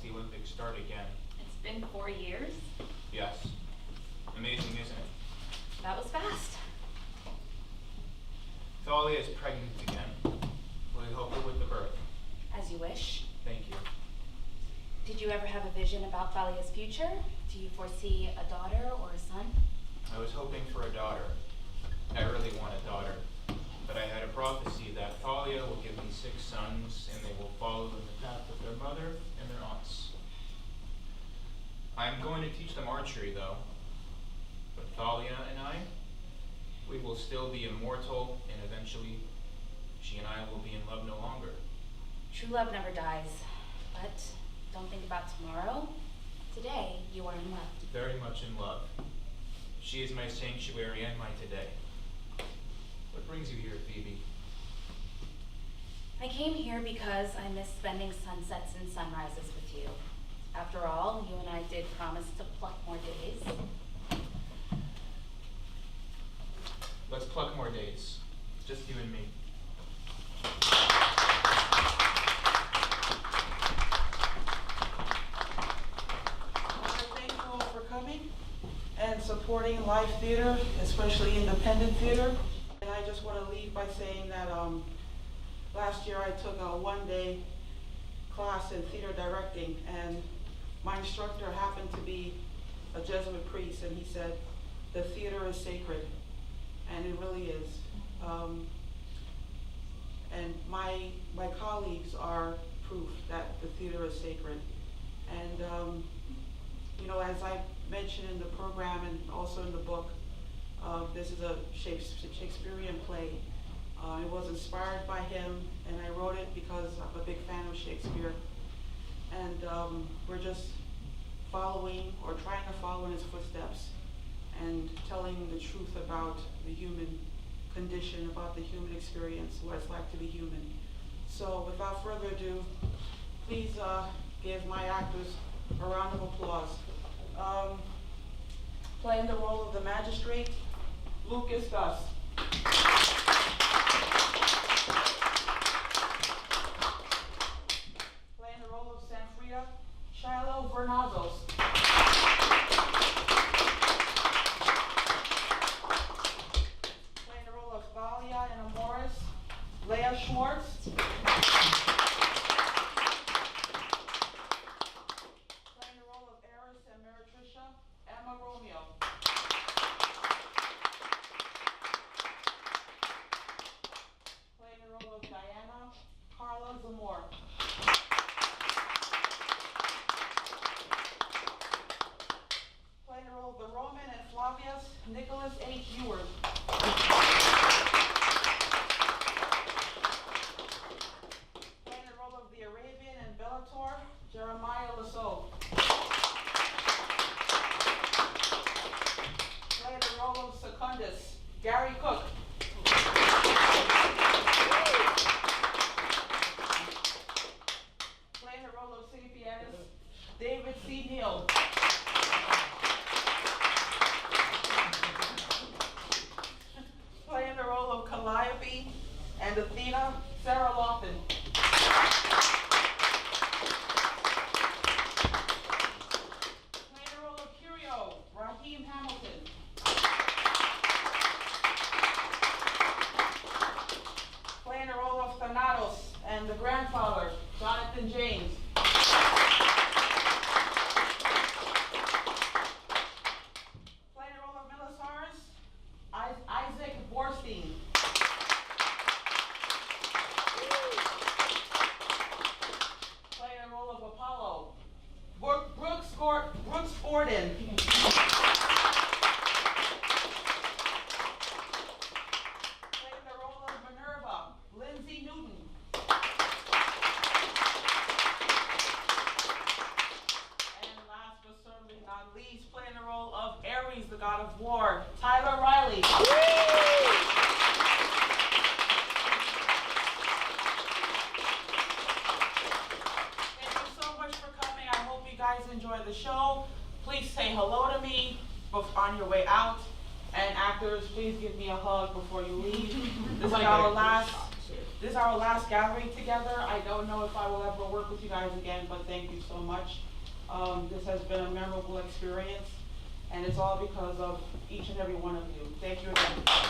the Olympics start again.
It's been 4 years.
Yes. Amazing, isn't it?
That was fast.
Thalia is pregnant again. Will you help her with the birth?
As you wish.
Thank you.
Did you ever have a vision about Thalia's future? Do you foresee a daughter or a son?
I was hoping for a daughter. I really want a daughter. But I had a prophecy that Thalia will give me 6 sons, and they will follow in the path of their mother and their aunts. I'm going to teach them archery, though. But Thalia and I, we will still be immortal, and eventually she and I will be in love no longer.
True love never dies. But don't think about tomorrow. Today, you are in love.
Very much in love. She is my sanctuary and my today. What brings you here, Phoebe?
I came here because I miss spending sunsets and sunrises with you. After all, you and I did promise to pluck more days.
Let's pluck more days. Just you and me.
Thank you all for coming and supporting live theater, especially independent theater. And I just want to leave by saying that last year I took a one-day class in theater directing, and my instructor happened to be a Jesuit priest, and he said, the theater is sacred, and it really is. And my colleagues are proof that the theater is sacred. And you know, as I mentioned in the program and also in the book, this is a Shakespearean play. It was inspired by him, and I wrote it because I'm a big fan of Shakespeare. And we're just following, or trying to follow in his footsteps, and telling the truth about the human condition, about the human experience, what it's like to be human. So without further ado, please give my actors a round of applause. Playing the role of the Magistrate, Lucas Gust. Playing the role of Sanfrida, Shiloh Vernazos. Playing the role of Thalia and Amoris, Leah Schwartz. Playing the role of Eris and Meretricia, Emma Romeo. Playing the role of Diana, Carla Zamor. Playing the role of the Roman and Flavius, Nickolaus H. Ewers. Playing the role of the Arabian and Bellator, Loiseau. Playing the role of Secundus, Gary Cook. Playing the role of Sapienas, David C. Neal. Playing the role of Calliope and Athena, Sara Laughtin. Playing the role of Kyrio, Raheem Hamilton. Playing the role of Thanatos and the grandfather, Jonathan James. Playing the role of Milesares, Isaac Boorstin. Playing the role of Apollo, Brooks Borden. Playing the role of Minerva, Lindsey Newton. And last but certainly not least, playing the role of Eris, the god of war, Tyler Riley. Thank you so much for coming. I hope you guys enjoy the show. Please say hello to me on your way out. And actors, please give me a hug before you leave. This is our last This is our last gathering together. I don't know if I will ever work with you guys again, but thank you so much. This has been a memorable experience, and it's all because of each and every one of you. Thank you again.